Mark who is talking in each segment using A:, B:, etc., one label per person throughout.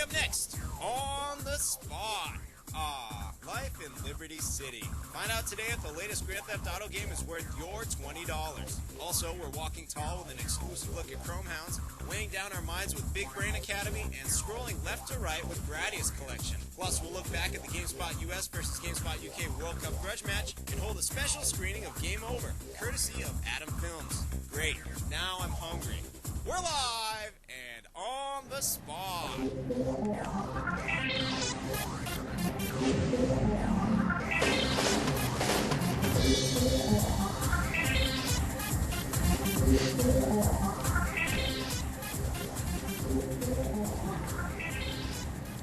A: up next, On the Spot. Life in Liberty City. Find out today if the latest Grand Theft Auto game is worth your $20. Also, we're walking tall with an exclusive look at Chromehounds, weighing down our minds with Big Brain Academy, and scrolling left to right with Gradius Collection. Plus, we'll look back at the GameSpot US versus GameSpot UK World Cup grudge match and hold a special screening of Game Over, courtesy of Adam Films. Great. Now I'm hungry. We're live and on the spot.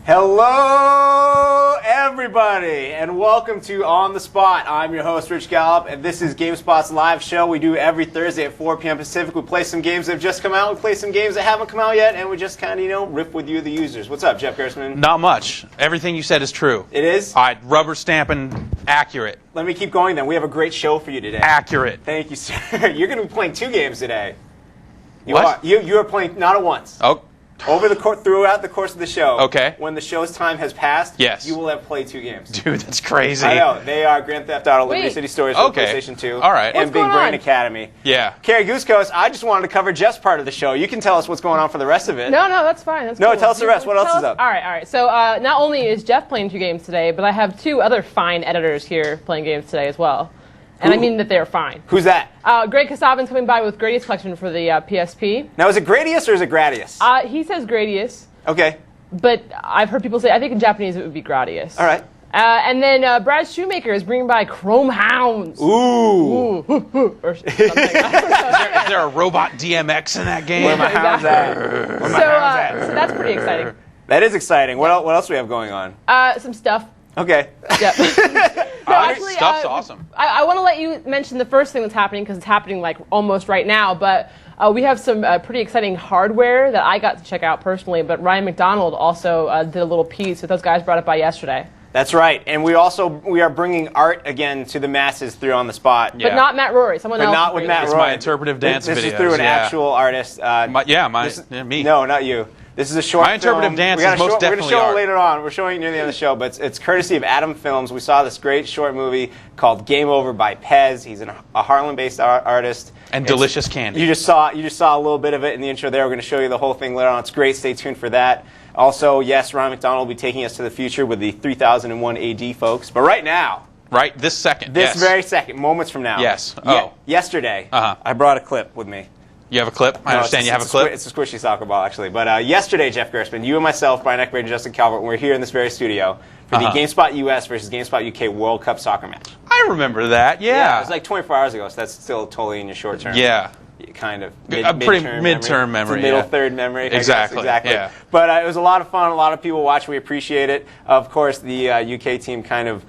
B: Hello, everybody, and welcome to On the Spot. I'm your host, Rich Gallup, and this is GameSpot's live show we do every Thursday at 4 p.m. Pacific. We play some games that have just come out, we play some games that haven't come out yet, and we just kind of, riff with you, the users. What's up, Jeff Gerstmann?
C: Not much. Everything you said is true.
B: It is?
C: All right, rubber stamping, accurate.
B: Let me keep going then. We have a great show for you today.
C: Accurate.
B: Thank you, sir. You're going to be playing 2 games today. You
C: What?
B: are. You are playing not at once.
C: Oh.
B: Throughout the course of the show,
C: okay.
B: When the show's time has passed,
C: yes,
B: you will have played 2 games.
C: Dude, that's crazy.
B: I know. They are Grand Theft Auto Liberty City Stories for PlayStation 2
C: All right.
B: and Big Brain Academy.
C: Yeah.
B: Carrie Goosekos, I just wanted to cover Jeff's part of the show. You can tell us what's going on for the rest of it.
D: No, that's fine. That's
B: no,
D: cool.
B: Tell us the rest. What else is up?
D: All right. So not only is Jeff playing 2 games today, but I have 2 other fine editors here playing games today as well. And I mean that they're fine.
B: Who's that?
D: Greg Kasavin's coming by with Gradius Collection for the PSP.
B: Now, is it Gradius or is it Gradius?
D: He says Gradius.
B: Okay.
D: But I've heard people say, I think in Japanese it would be Gradius.
B: All right.
D: And then Brad Shoemaker is bringing by Chromehounds.
B: Ooh.
D: Or something. Is
C: there a robot DMX in that game?
B: Where my hounds at?
D: So that's pretty exciting.
B: That is exciting. What else do we have going on?
D: Some stuff.
B: Okay.
D: Yep. No, actually,
C: stuff's awesome.
D: I want to let you mention the first thing that's happening because it's happening like almost right now. But we have some pretty exciting hardware that I got to check out personally. But Ryan McDonald also did a little piece that those guys brought up by yesterday.
B: That's right, and we are bringing art again to the masses through On the Spot.
D: But not Matt Rory, someone else.
B: But not with Matt Rory.
C: It's my interpretive dance videos.
B: This is through an actual artist.
C: Me.
B: No, not you. This is a short
C: My interpretive
B: film.
C: dance is most definitely
B: We're going to show
C: art.
B: it later on. We're showing it near the end of the show, but it's courtesy of Adam Films. We saw this great short movie called Game Over by Pez. He's a Harlem-based artist.
C: And delicious candy.
B: You just saw a little bit of it in the intro there. We're going to show you the whole thing later on. It's great. Stay tuned for that. Also, yes, Ryan McDonald will be taking us to the future with the 3001 AD folks. But right now.
C: Right this second.
B: This very second, moments from now.
C: Yes.
B: Yesterday, I brought a clip with me.
C: You have a clip? I understand you have a clip?
B: It's a squishy soccer ball, actually. But yesterday, Jeff Gerstmann, you and myself, Brian Eckberg, and Justin Calvert, we're here in this very studio for the GameSpot US versus GameSpot UK World Cup soccer match.
C: I remember that, yeah.
B: It was like 24 hours ago, so that's still totally in your short term.
C: Yeah.
B: Kind of.
C: Midterm memory.
B: It's a middle third memory.
C: Exactly.
B: Yeah. But it was a lot of fun. A lot of people watched. We appreciate it. Of course, the UK team kind of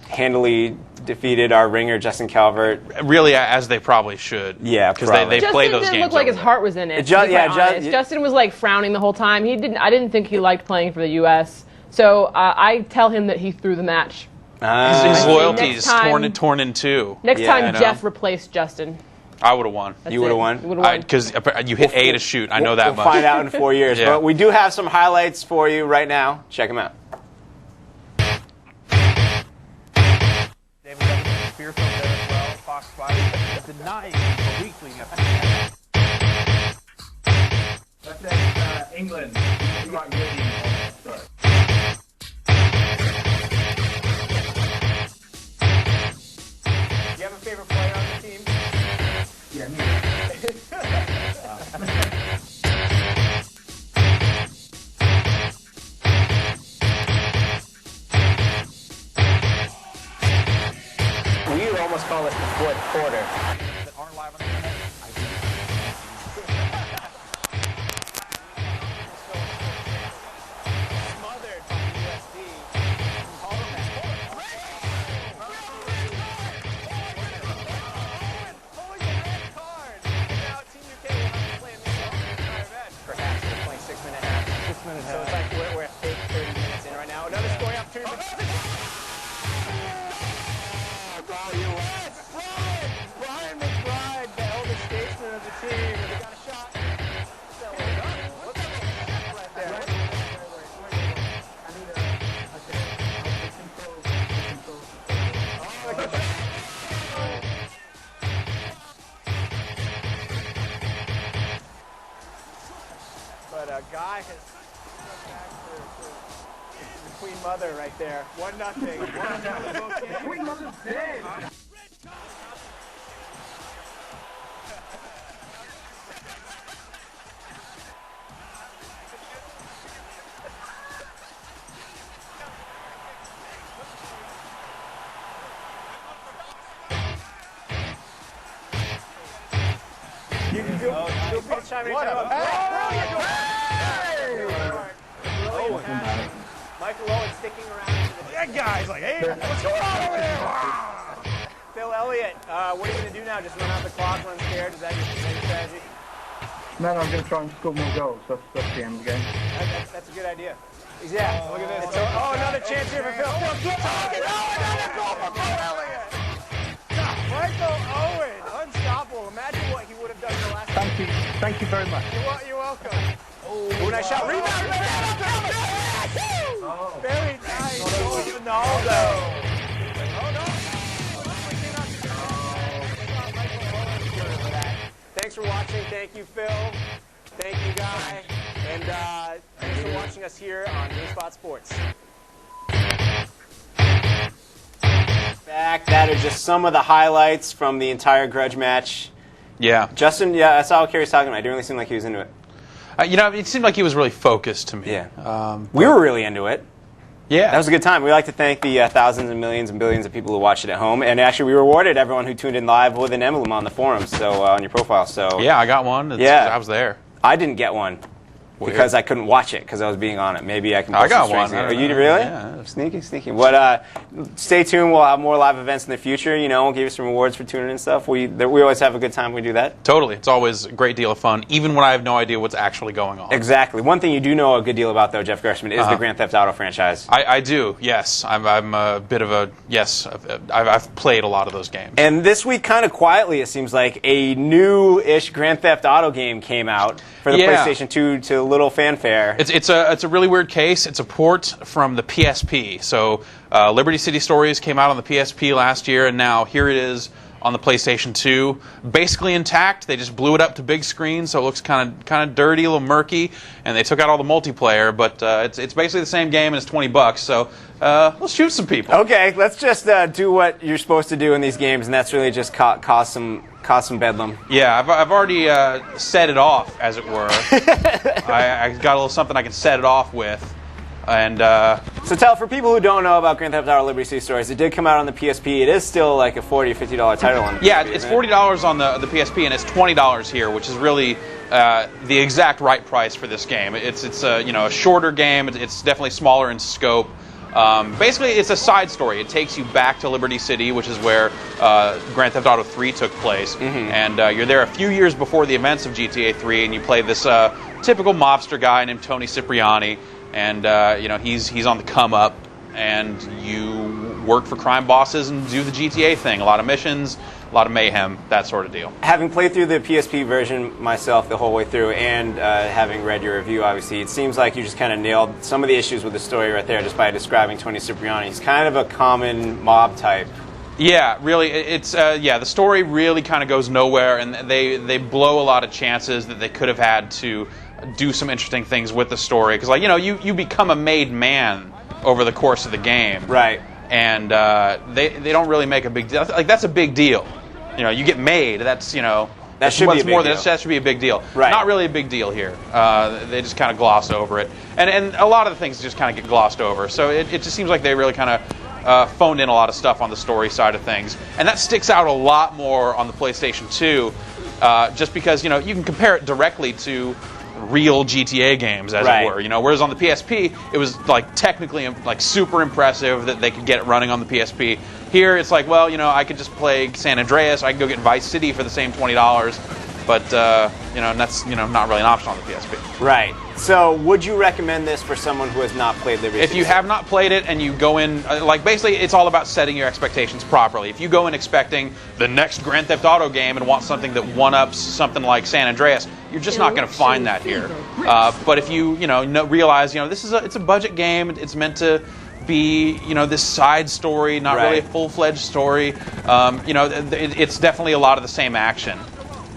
B: handily defeated our ringer, Justin Calvert.
C: Really, as they probably should.
B: Yeah,
C: because they play those games.
D: Justin didn't look like his heart was in it. Justin was like frowning the whole time. I didn't think he liked playing for the U.S. So I tell him that he threw the match.
C: His loyalty is torn in two.
D: Next time, Jeff replaced Justin.
C: I would have won.
B: You would have won?
C: Because you hit A to shoot. I know that much.
B: We'll find out in 4 years.
C: Yeah.
B: But we do have some highlights for you right now. Check them out.
E: David Beckham fearful there as well. Fox 5 denying a weakling at That's England.
B: Do you have a favorite player on the team?
E: Yeah, me.
B: We almost call this the fourth quarter.
E: That aren't live on the internet.
B: Smothered by the USD. Perhaps they're playing 6 minute half. 6 minute half. So it's like we're a fake 30 minutes in right now. Another scoring opportunity. Brian McBride, the eldest statesman of the team. He got a shot. Right there. second. The Queen Mother right there. 1-0.
F: Queen Mother's dead.
B: You can feel free to chime in. Michael Owen sticking around.
E: That guy's like, hey, what's going on over there?
B: Phil Elliott, what are you going to do now? Just run out the clock, run scared? Is that your strategy?
F: No, I'm going to try and score more goals. That's the end of the game.
B: That's a good idea. Yeah. Look at this. Another chance here for Phil. Phil, another goal for Phil Elliott. Michael Owen, unstoppable. Imagine what he would have done in the last.
F: Thank you very much.
B: You're welcome. Oh, nice shot. Rebound. Very nice. Ronaldo. Thanks for watching. Thank you, Phil. Thank you, Guy. And thanks for watching us here on GameSpot Sports. Back. That are just some of the highlights from the entire grudge match.
C: Yeah.
B: Justin, I saw what Kerry's talking about. It didn't really seem like he was into it.
C: It seemed like he was really focused to me.
B: Yeah. We were really into it.
C: Yeah.
B: That was a good time. We'd like to thank the thousands and millions and billions of people who watched it at home. And actually, we rewarded everyone who tuned in live with an emblem on the forums, so on your profile. So
C: Yeah, I got one. I was there.
B: I didn't get one because I couldn't watch it because I was being on it. Maybe I can.
C: I got one.
B: Are you really?
C: Yeah.
B: Sneaky. But stay tuned. We'll have more live events in the future. We'll give you some rewards for tuning in and stuff. We always have a good time when we do that.
C: Totally. It's always a great deal of fun, even when I have no idea what's actually going on.
B: Exactly. One thing you do know a good deal about, though, Jeff Gershman, is the Grand Theft Auto franchise.
C: I do, yes. I'm a bit of a, yes, I've played a lot of those games.
B: And this week, kind of quietly, it seems like a new-ish Grand Theft Auto game came out for the PlayStation 2 to little fanfare.
C: It's a really weird case. It's a port from the PSP. So Liberty City Stories came out on the PSP last year, and now here it is on the PlayStation 2, basically intact. They just blew it up to big screen, so it looks kind of dirty, a little murky, and they took out all the multiplayer. But it's basically the same game, and it's $20. So let's shoot some people.
B: Okay, let's just do what you're supposed to do in these games, and that's really just cause some bedlam.
C: Yeah, I've already set it off, as it were. I got a little something I can set it off with. And
B: so for people who don't know about Grand Theft Auto Liberty City Stories, it did come out on the PSP. It is still like a $40 or $50 title on the
C: yeah,
B: PSP,
C: it's $40 on the PSP, and it's $20 here, which is really the exact right price for this game. It's a shorter game. It's definitely smaller in scope. Basically, it's a side story. It takes you back to Liberty City, which is where Grand Theft Auto 3 took place. Mm-hmm. And you're there a few years before the events of GTA 3, and you play this typical mobster guy named Tony Cipriani. And he's on the come up, and you work for crime bosses and do the GTA thing. A lot of missions, a lot of mayhem, that sort of deal.
B: Having played through the PSP version myself the whole way through, and having read your review, obviously, it seems like you just kind of nailed some of the issues with the story right there just by describing Tony Cipriani. He's kind of a common mob type.
C: Yeah, really, it's the story really kind of goes nowhere, and they blow a lot of chances that they could have had to do some interesting things with the story, because you become a made man over the course of the game,
B: right?
C: And they don't really make a big deal. Like, that's a big deal. You get made. That's
B: that should be a big deal.
C: That should be a big deal.
B: Right.
C: Not really a big deal here. They just kind of gloss over it, and a lot of the things just kind of get glossed over. So it just seems like they really kind of phoned in a lot of stuff on the story side of things, and that sticks out a lot more on the PlayStation 2, just because you can compare it directly to real GTA games, as it were. Whereas on the PSP, it was technically super impressive that they could get it running on the PSP. Here, it's like, well, I could just play San Andreas. I could go get Vice City for the same $20, but that's not really an option on the PSP.
B: Right. So, would you recommend this for someone who has not played Liberty City?
C: If you have not played it and you go in, basically, it's all about setting your expectations properly. If you go in expecting the next Grand Theft Auto game and want something that one-ups something like San Andreas, you're just not going to find that here. But if you realize it's a budget game, it's meant to be this side story, not really a full-fledged story. It's definitely a lot of the same action.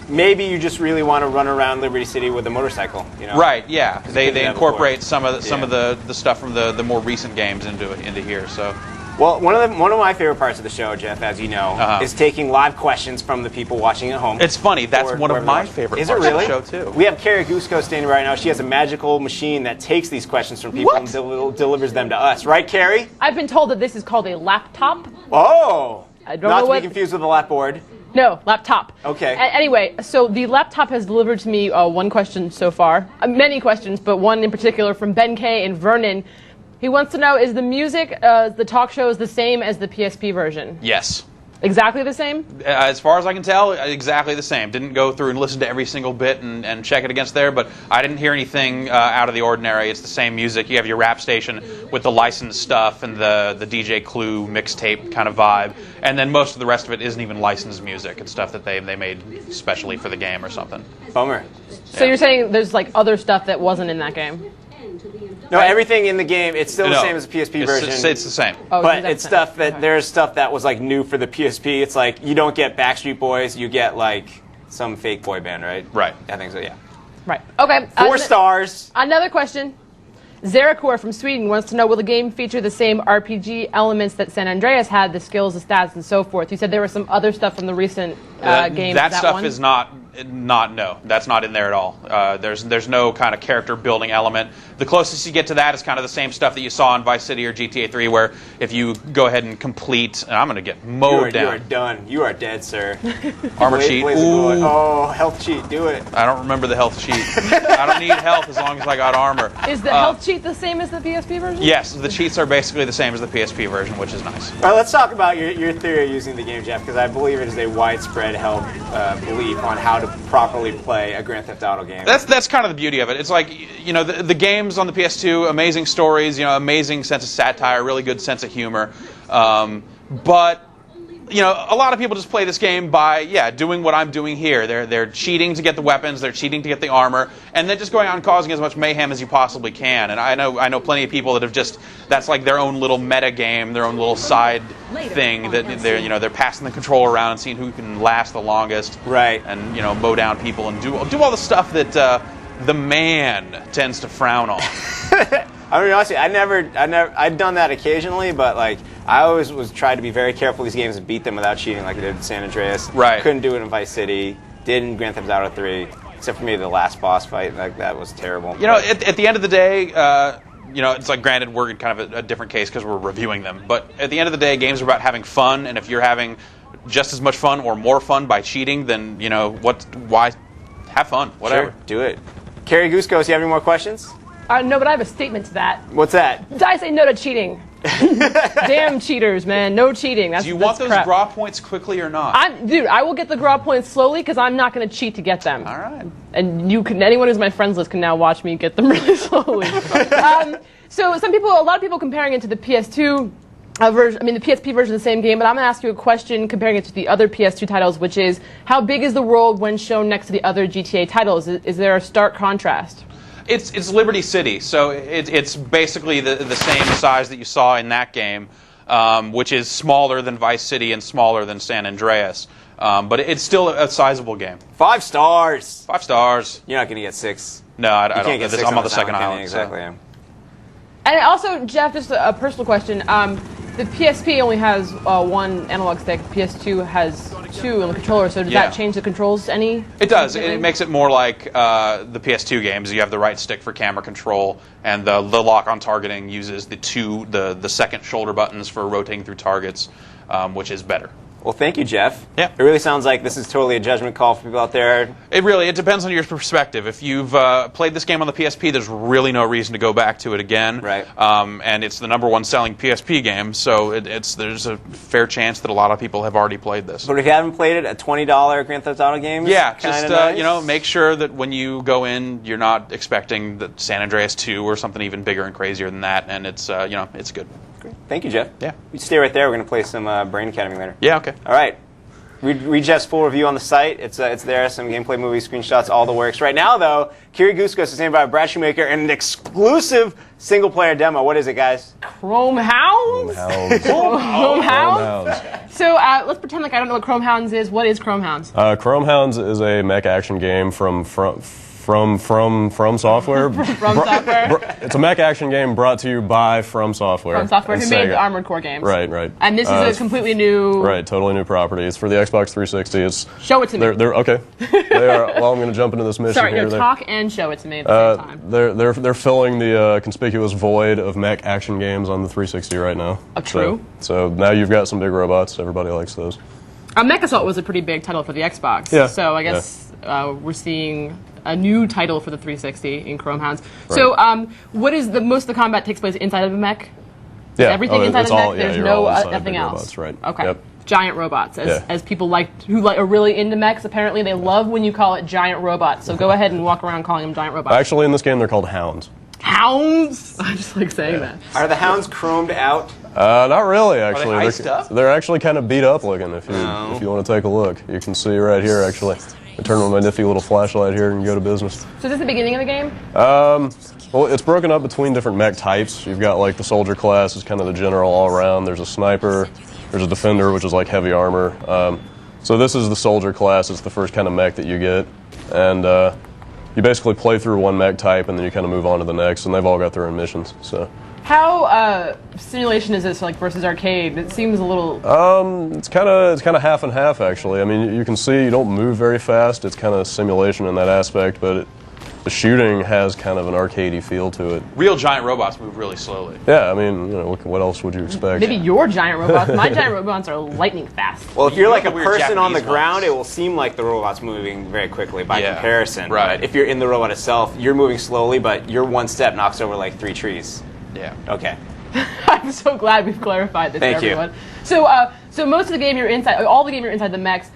B: maybe you just really want to run around Liberty City with a motorcycle. You know?
C: Right. Yeah. They
B: that
C: incorporate
B: before.
C: some of the stuff from the more recent games into here. So.
B: Well, one of my favorite parts of the show, Jeff, as you know, is taking live questions from the people watching at home.
C: It's funny. That's one of my favorite parts of the show, too.
B: We have Carrie Gusko standing right now. She has a magical machine that takes these questions from people and delivers them to us. Right, Carrie?
D: I've been told that this is called a laptop.
B: Oh!
D: I don't
B: Not
D: know
B: to
D: what...
B: be confused with a lapboard.
D: No, laptop.
B: Okay.
D: Anyway, so the laptop has delivered to me one question so far. Many questions, but one in particular from Ben K. and Vernon. He wants to know, is the music, the talk shows, the same as the PSP version?
C: Yes.
D: Exactly the same?
C: As far as I can tell, exactly the same. Didn't go through and listen to every single bit and check it against there, but I didn't hear anything out of the ordinary. It's the same music. You have your rap station with the licensed stuff and the DJ Clue mixtape kind of vibe, and then most of the rest of it isn't even licensed music. It's stuff that they made specially for the game or something.
B: Bummer.
D: So you're saying there's like other stuff that wasn't in that game?
B: No, everything in the game, it's still the same as the PSP version.
C: It's the same.
D: Oh,
B: but it's stuff that there's stuff that was like new for the PSP. It's like you don't get Backstreet Boys, you get like some fake boy band, right?
C: Right.
B: I think so. Yeah.
D: Right. Okay.
B: 4 stars.
D: Another question. Zerakor from Sweden wants to know, will the game feature the same RPG elements that San Andreas had, the skills, the stats, and so forth? You said there was some other stuff from the recent games.
C: That stuff
D: one?
C: is not no. That's not in there at all. There's no kind of character building element. The closest you get to that is kind of the same stuff that you saw in Vice City or GTA 3, where if you go ahead and complete, and I'm going to get mowed down.
B: You are done. You are dead, sir.
C: Armor cheat. Ooh.
B: Oh, health cheat. Do it.
C: I don't remember the health cheat. I don't need health as long as I got armor.
D: Is the health cheat the same as the PSP version?
C: Yes, the cheats are basically the same as the PSP version, which is nice.
B: All right, let's talk about your theory of using the game, Jeff, because I believe it is a widespread held belief on how to properly play a Grand Theft Auto game.
C: That's kind of the beauty of it. It's like, you know, the games on the PS2, amazing stories, you know, amazing sense of satire, really good sense of humor. But you know, a lot of people just play this game by, doing what I'm doing here. They're cheating to get the weapons, they're cheating to get the armor, and then just going out and causing as much mayhem as you possibly can. And I know plenty of people that have just, that's like their own little meta game, their own little side thing that they're passing the controller around and seeing who can last the longest.
B: Right.
C: And mow down people and do all the stuff that the man tends to frown on.
B: I mean, honestly, I'd done that occasionally, but like I always was trying to be very careful with these games and beat them without cheating, like I did in San Andreas.
C: Right.
B: Couldn't do it in Vice City. Did in Grand Theft Auto 3, except for maybe the last boss fight. Like that was terrible.
C: You know, at the end of the day, it's like, granted, we're in kind of a different case because we're reviewing them. But at the end of the day, games are about having fun, and if you're having just as much fun or more fun by cheating, then why have fun? Whatever.
B: Sure, do it. Carrie Guskos, do you have any more questions?
D: No, but I have a statement to that.
B: What's that?
D: I say no to cheating. Damn cheaters, man. No cheating.
C: Do you want those GRA points quickly or not?
D: I will get the GRA points slowly because I'm not going to cheat to get them.
C: All right.
D: And anyone who's my friends list can now watch me get them really slowly. So a lot of people comparing it to the PS2 version, the PSP version of the same game, but I'm going to ask you a question comparing it to the other PS2 titles, which is, how big is the world when shown next to the other GTA titles? Is there a stark contrast?
C: It's Liberty City, so it's basically the same size that you saw in that game, which is smaller than Vice City and smaller than San Andreas. But it's still a sizable game.
B: 5 stars.
C: 5 stars.
B: You're not going to get 6.
C: No, I don't.
B: Can't get 6
C: I'm on the second island.
B: Exactly.
C: So.
D: And also, Jeff, just a personal question. The PSP only has one analog stick. PS2 has 2 on the controller. So does that change the controls any?
C: It does. It makes it more like the PS2 games. You have the right stick for camera control, and the lock-on targeting uses the second shoulder buttons for rotating through targets, which is better.
B: Well, thank you, Jeff.
C: Yeah.
B: It really sounds like this is totally a judgment call for people out there.
C: It depends on your perspective. If you've played this game on the PSP, there's really no reason to go back to it again.
B: Right.
C: And it's the #1 selling PSP game, so there's a fair chance that a lot of people have already played this.
B: But if you haven't played it, a $20 Grand Theft Auto game is
C: just
B: nice.
C: make sure that when you go in, you're not expecting the San Andreas 2 or something even bigger and crazier than that, and it's it's good.
B: Great. Thank you, Jeff.
C: Yeah.
B: You stay right there. We're going to play some Brain Academy later.
C: Yeah. Okay.
B: All right. read Jeff's full review on the site. It's there, some gameplay, movie screenshots, all the works. Right now, though, Kiriguskos is named by Brad Shoemaker in an exclusive single-player demo. What is it, guys?
D: Chromehounds?
G: Chromehounds.
D: So let's pretend like I don't know what Chromehounds is. What is Chromehounds?
G: Chromehounds is a mech action game from Software.
D: From Software?
G: It's a mech action game brought to you by From Software.
D: From Software,
G: and
D: who made
G: Sega.
D: the Armored Core games.
G: Right.
D: And this is a completely new...
G: Right, totally new property. It's for the Xbox 360.
D: Show it to me.
G: They're okay. They are. Well, I'm going to jump into this mission
D: Sorry,
G: here.
D: no, talk and show it to me at the same time.
G: They're filling the conspicuous void of mech action games on the 360 right now.
D: True.
G: So now you've got some big robots. Everybody likes those.
D: Mech Assault was a pretty big title for the Xbox.
G: Yeah.
D: So I guess we're seeing a new title for the 360 in Chromehounds.
G: Right.
D: So what is most of the combat takes place inside of a mech?
G: Yeah.
D: Everything inside
G: it's
D: of a mech?
G: all,
D: There's
G: you're
D: no
G: all inside
D: nothing
G: big
D: else?
G: Robots, right.
D: Okay.
G: Yep.
D: Giant robots. As people who are really into mechs, apparently they love when you call it giant robots. So go ahead and walk around calling them giant robots.
G: Actually, in this game, they're called hounds.
D: Hounds? I just like saying that.
B: Are the hounds chromed out?
G: Not really, actually.
C: Are they iced up?
G: They're actually kind of beat up looking. If you want to take a look, you can see right here. Actually, I turn on my nifty little flashlight here and go to business.
D: So is this the beginning of the game?
G: Well, it's broken up between different mech types. You've got like the soldier class is kind of the general all around. There's a sniper. There's a defender, which is like heavy armor. So this is the soldier class. It's the first kind of mech that you get, and you basically play through one mech type, and then you kind of move on to the next. And they've all got their own missions. So.
D: How simulation is this like versus arcade? It seems a little.
G: It's kind of half and half actually. I mean, you can see you don't move very fast. It's kind of simulation in that aspect, but the shooting has kind of an arcadey feel to it.
C: Real giant robots move really slowly.
G: Yeah, I mean, what else would you expect?
D: Maybe your giant robots. My giant robots are lightning fast.
B: Well, if you're like a
C: Weird
B: person on the
C: Japanese
B: ground,
C: ones.
B: it will seem like the robot's moving very quickly by comparison.
C: Right.
B: But if you're in the robot itself, you're moving slowly, but your one step knocks over like 3 trees.
C: Yeah.
B: Okay.
D: I'm so glad we've clarified this
B: Thank
D: for
B: you.
D: everyone. So most of the game you're inside, all the game you're inside the mechs.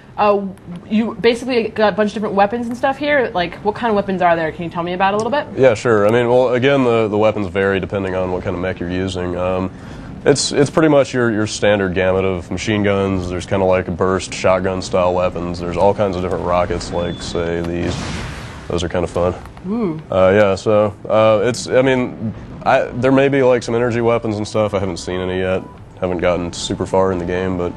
D: You basically got a bunch of different weapons and stuff here. Like, what kind of weapons are there? Can you tell me about it a little bit?
G: Yeah, sure. I mean, well, again, the weapons vary depending on what kind of mech you're using. It's pretty much your standard gamut of machine guns. There's kind of like burst shotgun style weapons. There's all kinds of different rockets, like say these. Those are kind of fun.
D: Ooh.
G: Yeah. So I mean, there may be like some energy weapons and stuff. I haven't seen any yet. Haven't gotten super far in the game, but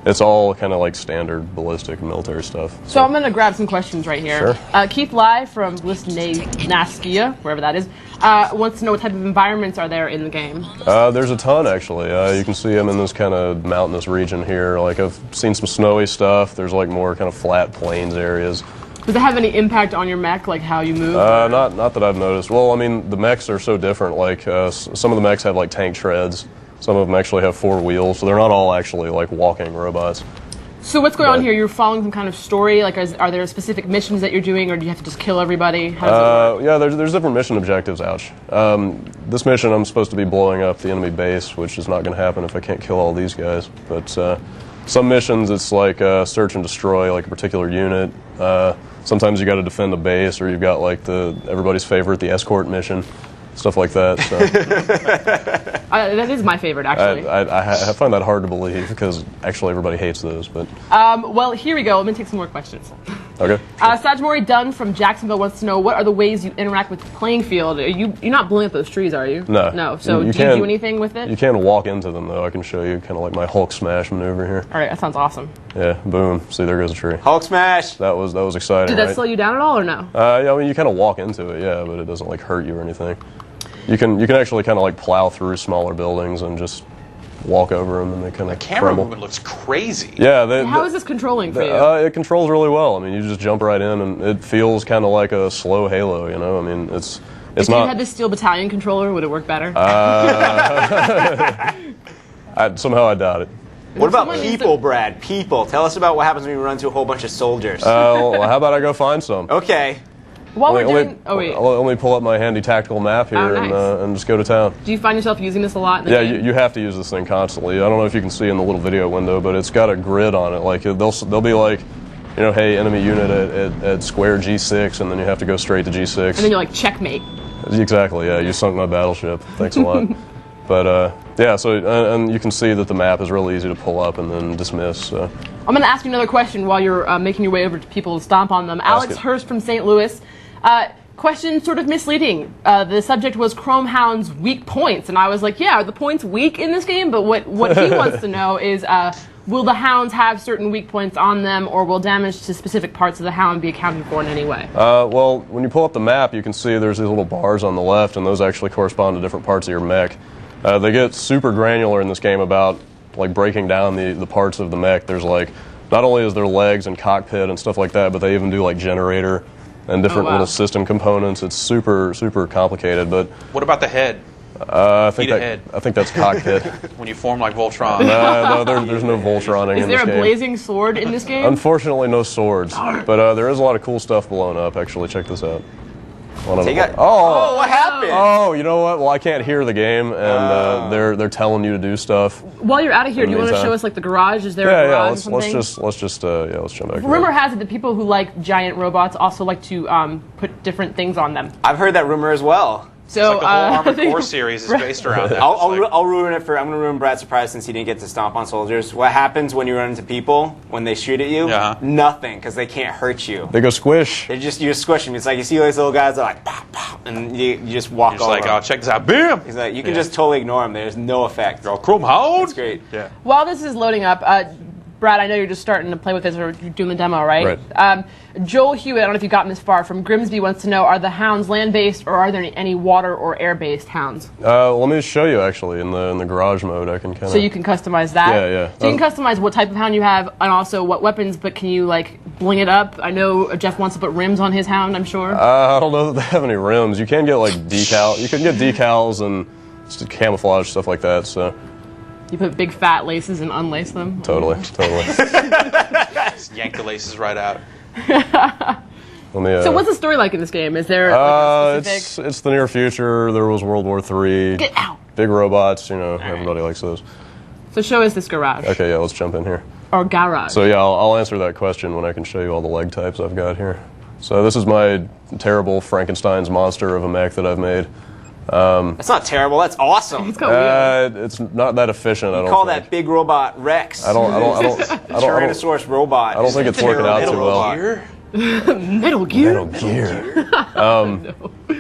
G: it's all kind of like standard ballistic and military stuff.
D: So I'm going to grab some questions right here.
G: Sure.
D: Keith Lai from Naskia, wherever that is, wants to know what type of environments are there in the game.
G: There's a ton, actually. You can see them in this kind of mountainous region here. Like, I've seen some snowy stuff. There's like more kind of flat plains areas.
D: Does it have any impact on your mech, like how you move?
G: Not that I've noticed. Well, I mean, the mechs are so different. Like, some of the mechs have like tank treads. Some of them actually have 4 wheels, so they're not all actually like walking robots.
D: So what's going on here? You're following some kind of story? Like, are there specific missions that you're doing, or do you have to just kill everybody? How does it work?
G: Yeah, there's different mission objectives. Ouch. This mission, I'm supposed to be blowing up the enemy base, which is not going to happen if I can't kill all these guys. But some missions, it's like search and destroy, like a particular unit. Sometimes you got to defend a base, or you've got like everybody's favorite, the escort mission. Stuff like that. So.
D: That is my favorite, actually.
G: I find that hard to believe because actually everybody hates those. But
D: well, here we go. Let me take some more questions.
G: Okay.
D: Sajmori Dunn from Jacksonville wants to know, what are the ways you interact with the playing field? You're not blowing up those trees, are you?
G: No.
D: No. So do you do anything with it?
G: You can walk into them, though. I can show you kind of like my Hulk smash maneuver here.
D: All right, that sounds awesome.
G: Yeah, boom. See, there goes a tree.
B: Hulk smash!
G: That was exciting,
D: Did that
G: right?
D: slow you down at all, or no?
G: Yeah, I mean, you kind of walk into it, yeah, but it doesn't like hurt you or anything. You can actually kind of like plow through smaller buildings and just walk over them, and they kind of
C: Camera
G: crumble.
C: movement looks crazy.
G: Yeah.
D: How is this controlling for you?
G: It controls really well. I mean, you just jump right in, and it feels kind of like a slow Halo. You know, I mean, it's
D: if
G: not.
D: you had this Steel Battalion controller, would it work better?
G: Somehow I doubt it.
B: What about people, Brad? People. Tell us about what happens when you run into a whole bunch of soldiers.
G: Well, how about I go find some?
B: Okay.
D: While we're
G: Let
D: doing, oh wait,
G: me pull up my handy tactical map here
D: Oh, nice.
G: and just go to town.
D: do you find yourself using this a lot in the
G: Yeah,
D: game?
G: you have to use this thing constantly. I don't know if you can see in the little video window, but it's got a grid on it. Like they'll be like, you know, hey, enemy unit at square G6, and then you have to go straight to G6.
D: And then you're like, checkmate.
G: Exactly. Yeah, you sunk my battleship. Thanks a lot. But yeah, so and you can see that the map is really easy to pull up and then dismiss. So.
D: I'm going to ask you another question while you're making your way over to people to stomp on them. Alex Hurst from St. Louis. Question sort of misleading. The subject was Chromehounds' weak points, and I was like, yeah, are the points weak in this game? But what he wants to know is, will the hounds have certain weak points on them, or will damage to specific parts of the hound be accounted for in any way?
G: Well, when you pull up the map, you can see there's these little bars on the left, and those actually correspond to different parts of your mech. They get super granular in this game about like breaking down the parts of the mech. There's like, not only is there legs and cockpit and stuff like that, but they even do like generator and different little system components. It's super, super complicated. But
C: what about the head?
G: I think that's cockpit.
C: When you form like Voltron.
G: No, there's no Voltroning in this game.
D: Is there a blazing sword in this game?
G: Unfortunately, no swords. But there is a lot of cool stuff blown up, actually. Check this out.
B: Oh, what happened?
G: Oh, you know what? Well, I can't hear the game, and they're telling you to do stuff.
D: While you're out of here, do you want to show us like the garage? Is there a garage or something?
G: Let's jump back.
D: Rumor has it that people who like giant robots also like to put different things on them.
B: I've heard that rumor as well.
D: So
C: like the whole Armored Core series is based around that.
B: I'll ruin it for. I'm going to ruin Brad's surprise since he didn't get to stomp on soldiers. What happens when you run into people when they shoot at you? Nothing, because they can't hurt you.
G: They go squish.
B: You just squish them. It's like you see these little guys that are like pop, pop, and you just walk over.
C: You're just like, oh, check this out, bam!
B: He's like, you can just totally ignore them. There's no effect.
C: You're all Chromehounds.
B: That's great.
C: Yeah.
D: While this is loading up, Brad, I know you're just starting to play with this, or you're doing the demo, right?
G: Right.
D: Joel Hewitt, I don't know if you've gotten this far, from Grimsby wants to know, are the hounds land-based, or are there any water or air-based hounds?
G: Let me show you, actually, in the garage mode. I can kind of...
D: So you can customize that?
G: Yeah.
D: So you can customize what type of hound you have, and also what weapons, but can you, like, bling it up? I know Jeff wants to put rims on his hound, I'm sure.
G: I don't know that they have any rims. You can get, like, You can get decals and just camouflage, stuff like that, so...
D: You put big fat laces and unlace them?
G: Totally.
C: Just yank the laces right out.
D: So what's the story like in this game? Is there like a specific...
G: It's the near future. There was World War III.
D: Get out!
G: Big robots, everybody likes those.
D: So show us this garage.
G: Okay, yeah, let's jump in here.
D: Or garage.
G: So yeah, I'll answer that question when I can show you all the leg types I've got here. So this is my terrible Frankenstein's monster of a mech that I've made.
B: That's not terrible. That's awesome.
D: It's got wheels.
G: It's not that efficient. I don't
B: call
G: think.
B: that big robot Rex.
G: I don't
B: Tyrannosaurus robot.
G: I don't think it's working out too well.
D: Metal Gear.
G: Metal Gear.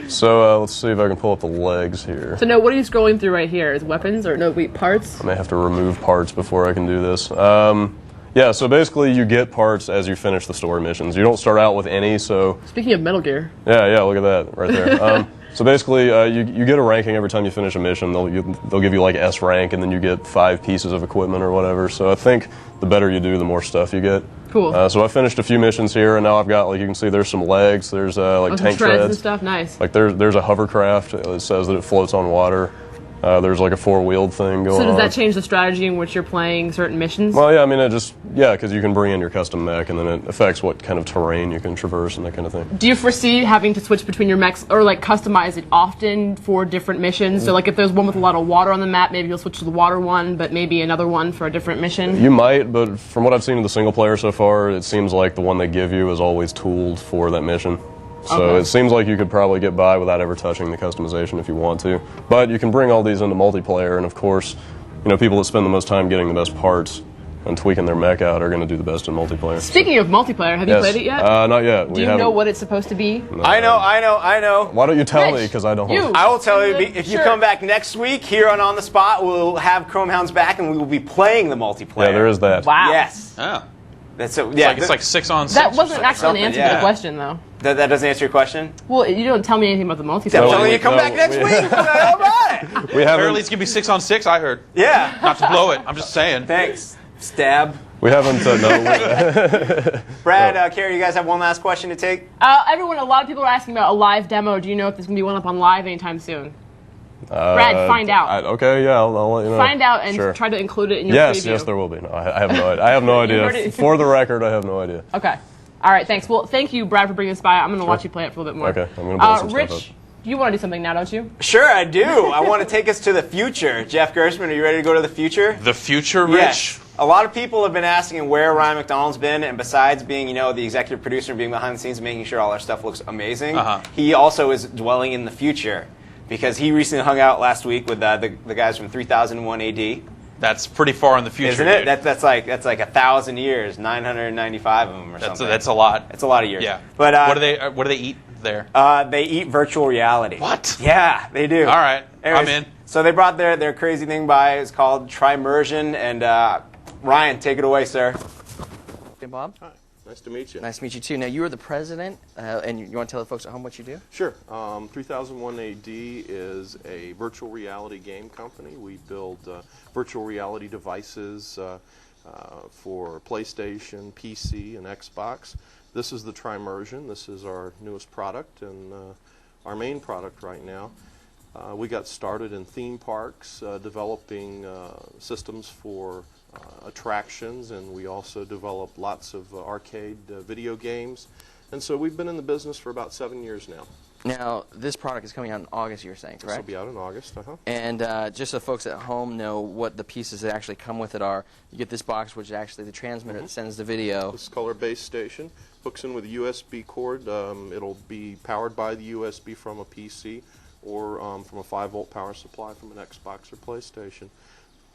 G: So let's see if I can pull up the legs here.
D: So no, what are you scrolling through right here? Is weapons or parts?
G: I may have to remove parts before I can do this. Yeah, so basically you get parts as you finish the story missions. You don't start out with any, so...
D: Speaking of Metal Gear.
G: Yeah, look at that right there. So basically, you get a ranking every time you finish a mission. They'll give you like S rank, and then you get 5 pieces of equipment or whatever. So I think the better you do, the more stuff you get.
D: Cool.
G: So I finished a few missions here, and now I've got, like, you can see there's some legs, there's like tank treads
D: and stuff. Nice.
G: Like there's a hovercraft. It says that it floats on water. There's like a 4-wheeled thing going on.
D: So does that change the strategy in which you're playing certain missions?
G: Well, yeah, I mean, because you can bring in your custom mech, and then it affects what kind of terrain you can traverse and that kind of thing.
D: Do you foresee having to switch between your mechs, or like customize it often for different missions? So like if there's one with a lot of water on the map, maybe you'll switch to the water one, but maybe another one for a different mission?
G: You might, but from what I've seen in the single player so far, it seems like the one they give you is always tooled for that mission. So it seems like you could probably get by without ever touching the customization if you want to. But you can bring all these into multiplayer, and of course, people that spend the most time getting the best parts and tweaking their mech out are going to do the best in multiplayer.
D: Speaking of multiplayer, have you played it yet?
G: Not yet.
D: Do you know what it's supposed to be?
G: No.
B: I know.
G: Why don't you tell me, because I don't.
B: I will tell you, if you come back next week here on the Spot, we'll have Chromehounds back, and we will be playing the multiplayer.
G: Yeah, there is that.
D: Wow.
B: Yes.
C: Oh.
B: That's yeah.
C: It's like 6 on 6.
D: That wasn't actually an answer to the question, though.
B: That doesn't answer your question?
D: Well, you don't tell me anything about the multiplayer.
B: I'm telling you, come back next week. How about it?
C: Apparently it's going to be 6 on 6, I heard.
B: Yeah.
C: Not to blow it. I'm just saying.
B: Thanks. Stab.
G: We haven't no.
B: Brad, Carrie, you guys have one last question to take?
D: A lot of people are asking about a live demo. Do you know if there's going to be one up on live anytime soon? Brad, find out.
G: Okay, yeah, I'll let you know.
D: Find out and try to include it in your preview.
G: Yes, there will be. No, I have no idea. I have no idea. For the record, I have no idea.
D: Okay. All right, thanks. Well, thank you, Brad, for bringing this by. I'm going to watch you play it for a little bit more.
G: Okay, I'm going to blow some
D: Rich,
G: stuff up.
D: you want to do something now, don't you?
B: Sure, I do. I want to take us to the future. Jeff Gerstmann, are you ready to go to the future?
C: The future, Rich?
B: Yes. A lot of people have been asking where Ryan McDonald's been, and besides being, the executive producer and being behind the scenes and making sure all our stuff looks amazing, he also is dwelling in the future. because he recently hung out last week with the guys from 3001 AD.
C: That's pretty far in the future,
B: isn't it?
C: dude.
B: That's like 1,000 years, 995 of them or something.
C: That's a lot.
B: It's a lot of years.
C: Yeah.
B: But
C: what do they eat there?
B: They eat virtual reality.
C: What?
B: Yeah, they do.
C: All right,
B: Anyways,
C: I'm in.
B: So they brought their crazy thing by. It's called Immersion, and Ryan, take it away, sir.
H: Hey, Bob.
I: Hi. Nice to meet you.
H: Nice to meet you, too. Now, you are the president, and you want to tell the folks at home what you do?
I: Sure. 3001 AD is a virtual reality game company. We build virtual reality devices for PlayStation, PC, and Xbox. This is the Immersion. This is our newest product and our main product right now. We got started in theme parks, developing systems for attractions, and we also develop lots of arcade video games. And so we've been in the business for about 7 years now.
H: Now, this product is coming out in August, you were saying, correct?
I: This will be out in August.
H: And just so folks at home know what the pieces that actually come with it are, you get this box, which is actually the transmitter that sends the video.
I: This color base station hooks in with a USB cord. It'll be powered by the USB from a PC or from a 5-volt power supply from an Xbox or PlayStation.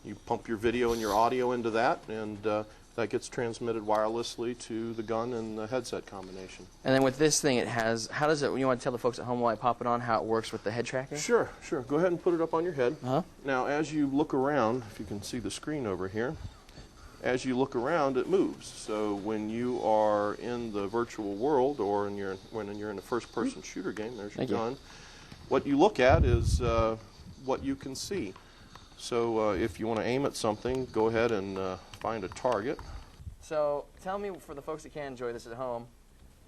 I: You pump your video and your audio into that, and that gets transmitted wirelessly to the gun and the headset combination.
H: And then with this thing, it has, how does it, you want to tell the folks at home while I pop it on how it works with the head tracking?
I: Sure. Go ahead and put it up on your head. Now, as you look around, if you can see the screen over here, as you look around, it moves. So when you are in the virtual world, or when you're in a first-person shooter game, there's your gun, what you look at is what you can see. So if you want to aim at something, go ahead and find a target.
H: So tell me, for the folks that can't enjoy this at home,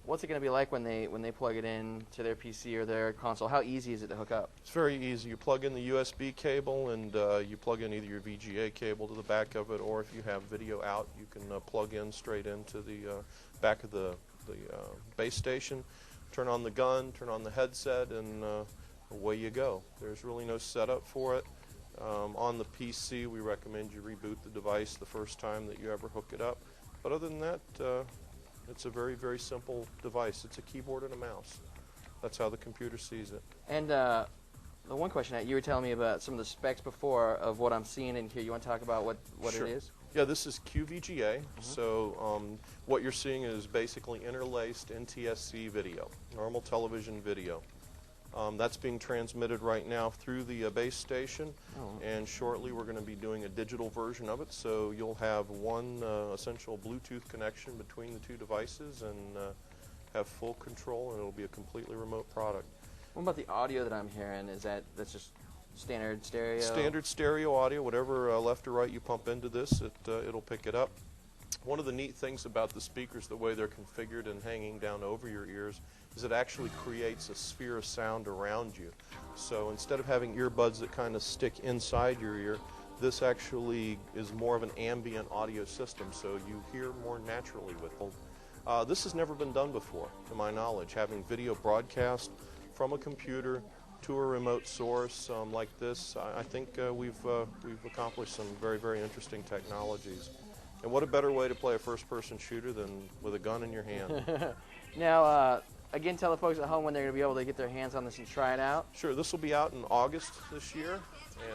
H: what's it going to be like when they plug it in to their PC or their console? How easy is it to hook up?
I: It's very easy. You plug in the USB cable, and you plug in either your VGA cable to the back of it, or if you have video out, you can plug in straight into the back of the base station, turn on the gun, turn on the headset, and away you go. There's really no setup for it. On the PC, we recommend you reboot the device the first time that you ever hook it up. But other than that, it's a very, very simple device. It's a keyboard and a mouse. That's how the computer sees it.
H: And the one question that you were telling me about some of the specs before of what I'm seeing in here. You want to talk about what
I: Sure.
H: it is?
I: Yeah, this is QVGA. So what you're seeing is basically interlaced NTSC video, normal television video. That's being transmitted right now through the base station, and shortly we're going to be doing a digital version of it, so you'll have one essential Bluetooth connection between the two devices and have full control, and it'll be a completely remote product.
H: What about the audio that I'm hearing? That's just standard stereo?
I: Standard stereo audio, whatever left or right you pump into this, it'll pick it up. One of the neat things about the speakers, the way they're configured and hanging down over your ears, is it actually creates a sphere of sound around you. So instead of having earbuds that kind of stick inside your ear, this actually is more of an ambient audio system, so you hear more naturally with it. This has never been done before, to my knowledge, having video broadcast from a computer to a remote source like this. I think we've accomplished some very, very interesting technologies. And what a better way to play a first-person shooter than with a gun in your hand.
H: Now, again, tell the folks at home when they're going to be able to get their hands on this and try it out.
I: Sure, this will be out in August this year,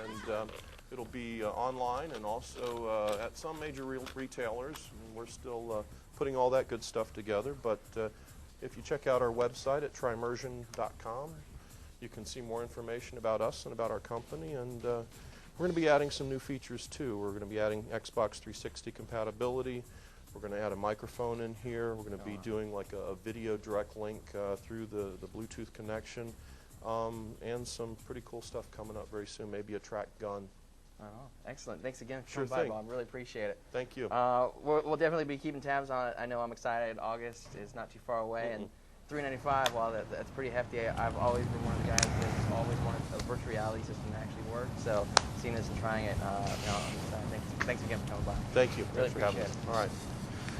I: and it'll be online and also at some major retailers. We're still putting all that good stuff together, but if you check out our website at Immersion.com, you can see more information about us and about our company, and we're going to be adding some new features too. We're going to be adding Xbox 360 compatibility. We're going to add a microphone in here. We're going to be doing like a video direct link through the Bluetooth connection, and some pretty cool stuff coming up very soon, maybe a track gun.
H: Oh, excellent. Thanks again for
I: Sure
H: coming by,
I: thing.
H: Bob. Really appreciate it.
I: Thank you.
H: We'll definitely be keeping tabs on it. I know I'm excited. August is not too far away, and $395, while that's pretty hefty. I've always been one of the guys that's always wanted a virtual reality system to actually work. So seeing this and trying it, I'm excited. Thanks again for coming by.
I: Thank you.
H: Really
I: Thanks for having
H: appreciate
I: us.
H: it.
I: All right.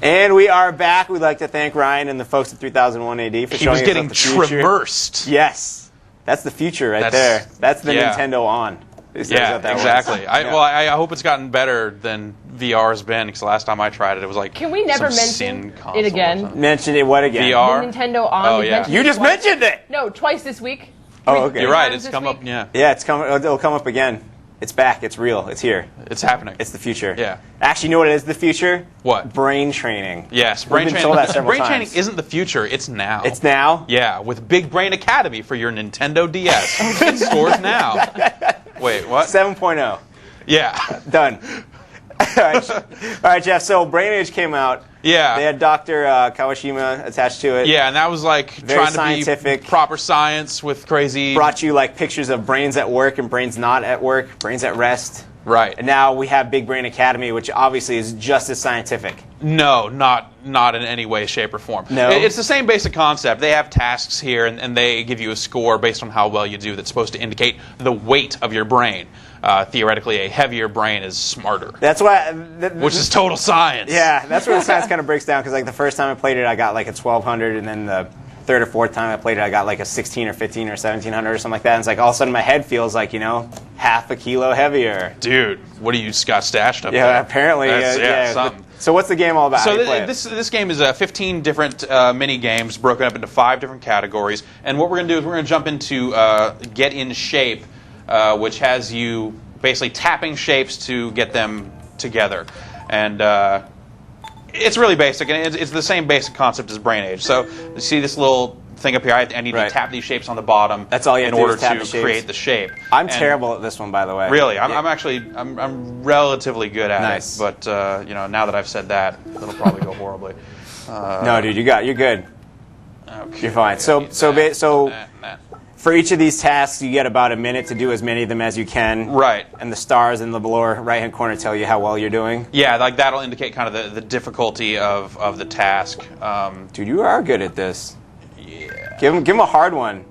B: And we are back. We'd like to thank Ryan and the folks at 3001 AD for
C: He
B: showing
C: was
B: us
C: getting
B: the future.
C: traversed.
B: Yes, that's the future right there. That's the Nintendo on.
C: Yeah, exactly. I hope it's gotten better than VR has been, because last time I tried it, it was like
D: Can we never
C: some
D: mention
C: console
D: it again?
C: or something.
B: Mention it what again?
C: VR?
D: The Nintendo on.
C: Oh,
D: We've
C: yeah.
D: mentioned
B: You
D: it
B: just
D: twice.
B: mentioned it.
D: No, twice this week.
B: Oh, okay.
C: You're right.
D: times
C: It's
D: this
C: come
D: week?
C: up. Yeah,
B: Yeah, it's coming. It'll come up again. It's back. It's real. It's here.
C: it's happening.
B: It's the future.
C: Yeah.
B: Actually, you know what is the future?
C: What?
B: Brain training.
C: Yes,
B: We've
C: brain
B: been
C: training.
B: told that several
C: Brain training
B: times.
C: isn't the future. It's now.
B: It's now?
C: Yeah, with Big Brain Academy for your Nintendo DS. In stores now. Wait, what?
B: 7.0.
C: Yeah.
B: Done. All right, Jeff. So Brain Age came out.
C: Yeah.
B: They had Dr. Kawashima attached to it.
C: Yeah, and that was like
B: Very
C: trying to
B: scientific.
C: be proper science with crazy.
B: Brought you like pictures of brains at work and brains not at work, brains at rest.
C: Right.
B: And now we have Big Brain Academy, which obviously is just as scientific.
C: No, not in any way, shape, or form.
B: No?
C: It's the same basic concept. They have tasks here, and they give you a score based on how well you do that's supposed to indicate the weight of your brain. Theoretically, a heavier brain is smarter,
B: That's why.
C: which is total science.
B: Yeah, that's where the science kind of breaks down. Because like the first time I played it, I got like a 1200, and then the third or fourth time I played it, I got like a 16 or 15 or 1700 or something like that. And it's like all of a sudden my head feels like, you know, half a kilo heavier.
C: Dude, what do you got stashed up there?
B: Yeah, apparently.
C: That's, something.
B: So what's the game all about? How
C: So
B: do you play it?
C: this game is 15 different mini games broken up into 5 different categories. And what we're going to do is we're going to jump into Get in Shape, which has you basically tapping shapes to get them together. And it's really basic, and it's the same basic concept as Brain Age. So you see this little thing up here. I need
B: Right.
C: to tap these shapes on the bottom.
B: That's all you have
C: in
B: to do
C: order
B: is tap
C: to
B: the shapes.
C: create the shape.
B: I'm
C: And
B: terrible at this one, by the way.
C: Really, I'm
B: Yeah.
C: actually I'm relatively good at
B: Nice.
C: it. But you know, now that I've said that, it'll probably go horribly.
B: No, dude, you're good.
C: Okay.
B: You're fine. So
C: That.
B: for each of these tasks, you get about a minute to do as many of them as you can.
C: Right.
B: And the stars in the lower right-hand corner tell you how well you're doing.
C: Yeah, like that'll indicate kind of the difficulty of the task.
B: Dude, you are good at this.
C: Yeah.
B: Give him a hard one.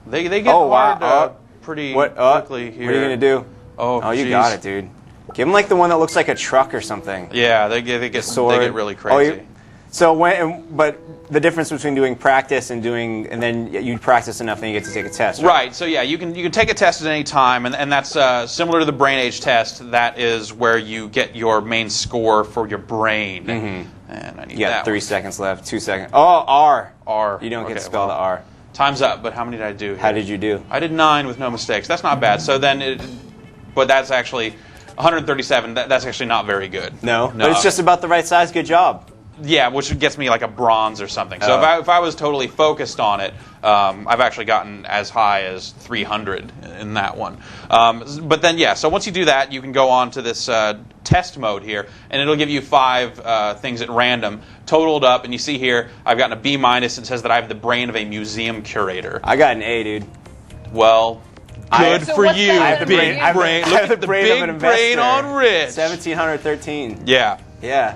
C: They get
B: Oh, wow.
C: hard pretty
B: What?
C: quickly here.
B: What are you gonna do?
C: Oh,
B: you
C: geez.
B: got it, dude. Give him like the one that looks like a truck or something.
C: Yeah, they get
B: Sword.
C: really
B: Oh,
C: crazy.
B: so but the difference between doing practice and then you practice enough and you get to take a test.
C: Right. So yeah, you can take a test at any time, and that's similar to the Brain Age test. That is where you get your main score for your brain.
B: Mm-hmm.
C: And I need
B: You got
C: that
B: 3
C: one.
B: seconds left. 2 seconds. Oh, R.
C: R.
B: You don't get
C: Okay,
B: to spell the R.
C: Time's up. But how many did I do?
B: How did you do?
C: I did 9 with no mistakes. That's not bad. So then, but that's actually 137. That's actually not very good.
B: No. But it's just about the right size. Good job.
C: Yeah, which gets me like a bronze or something. So
B: Oh.
C: if I was totally focused on it, I've actually gotten as high as 300 in that one. But then, yeah, so once you do that, you can go on to this test mode here, and it'll give you 5 things at random, totaled up, and you see here, I've gotten a B-. It says that I have the brain of a museum curator.
B: I got an A, dude.
C: Well, good
D: So
C: for
D: what's
C: you,
D: that? I have
B: the
C: big
B: brain- I have the-
C: brain.
B: I
C: Look
B: have
C: at
B: the
C: the
B: brain of an
C: big brain
B: investor.
C: on Rich.
B: 1713.
C: Yeah,
B: Yeah.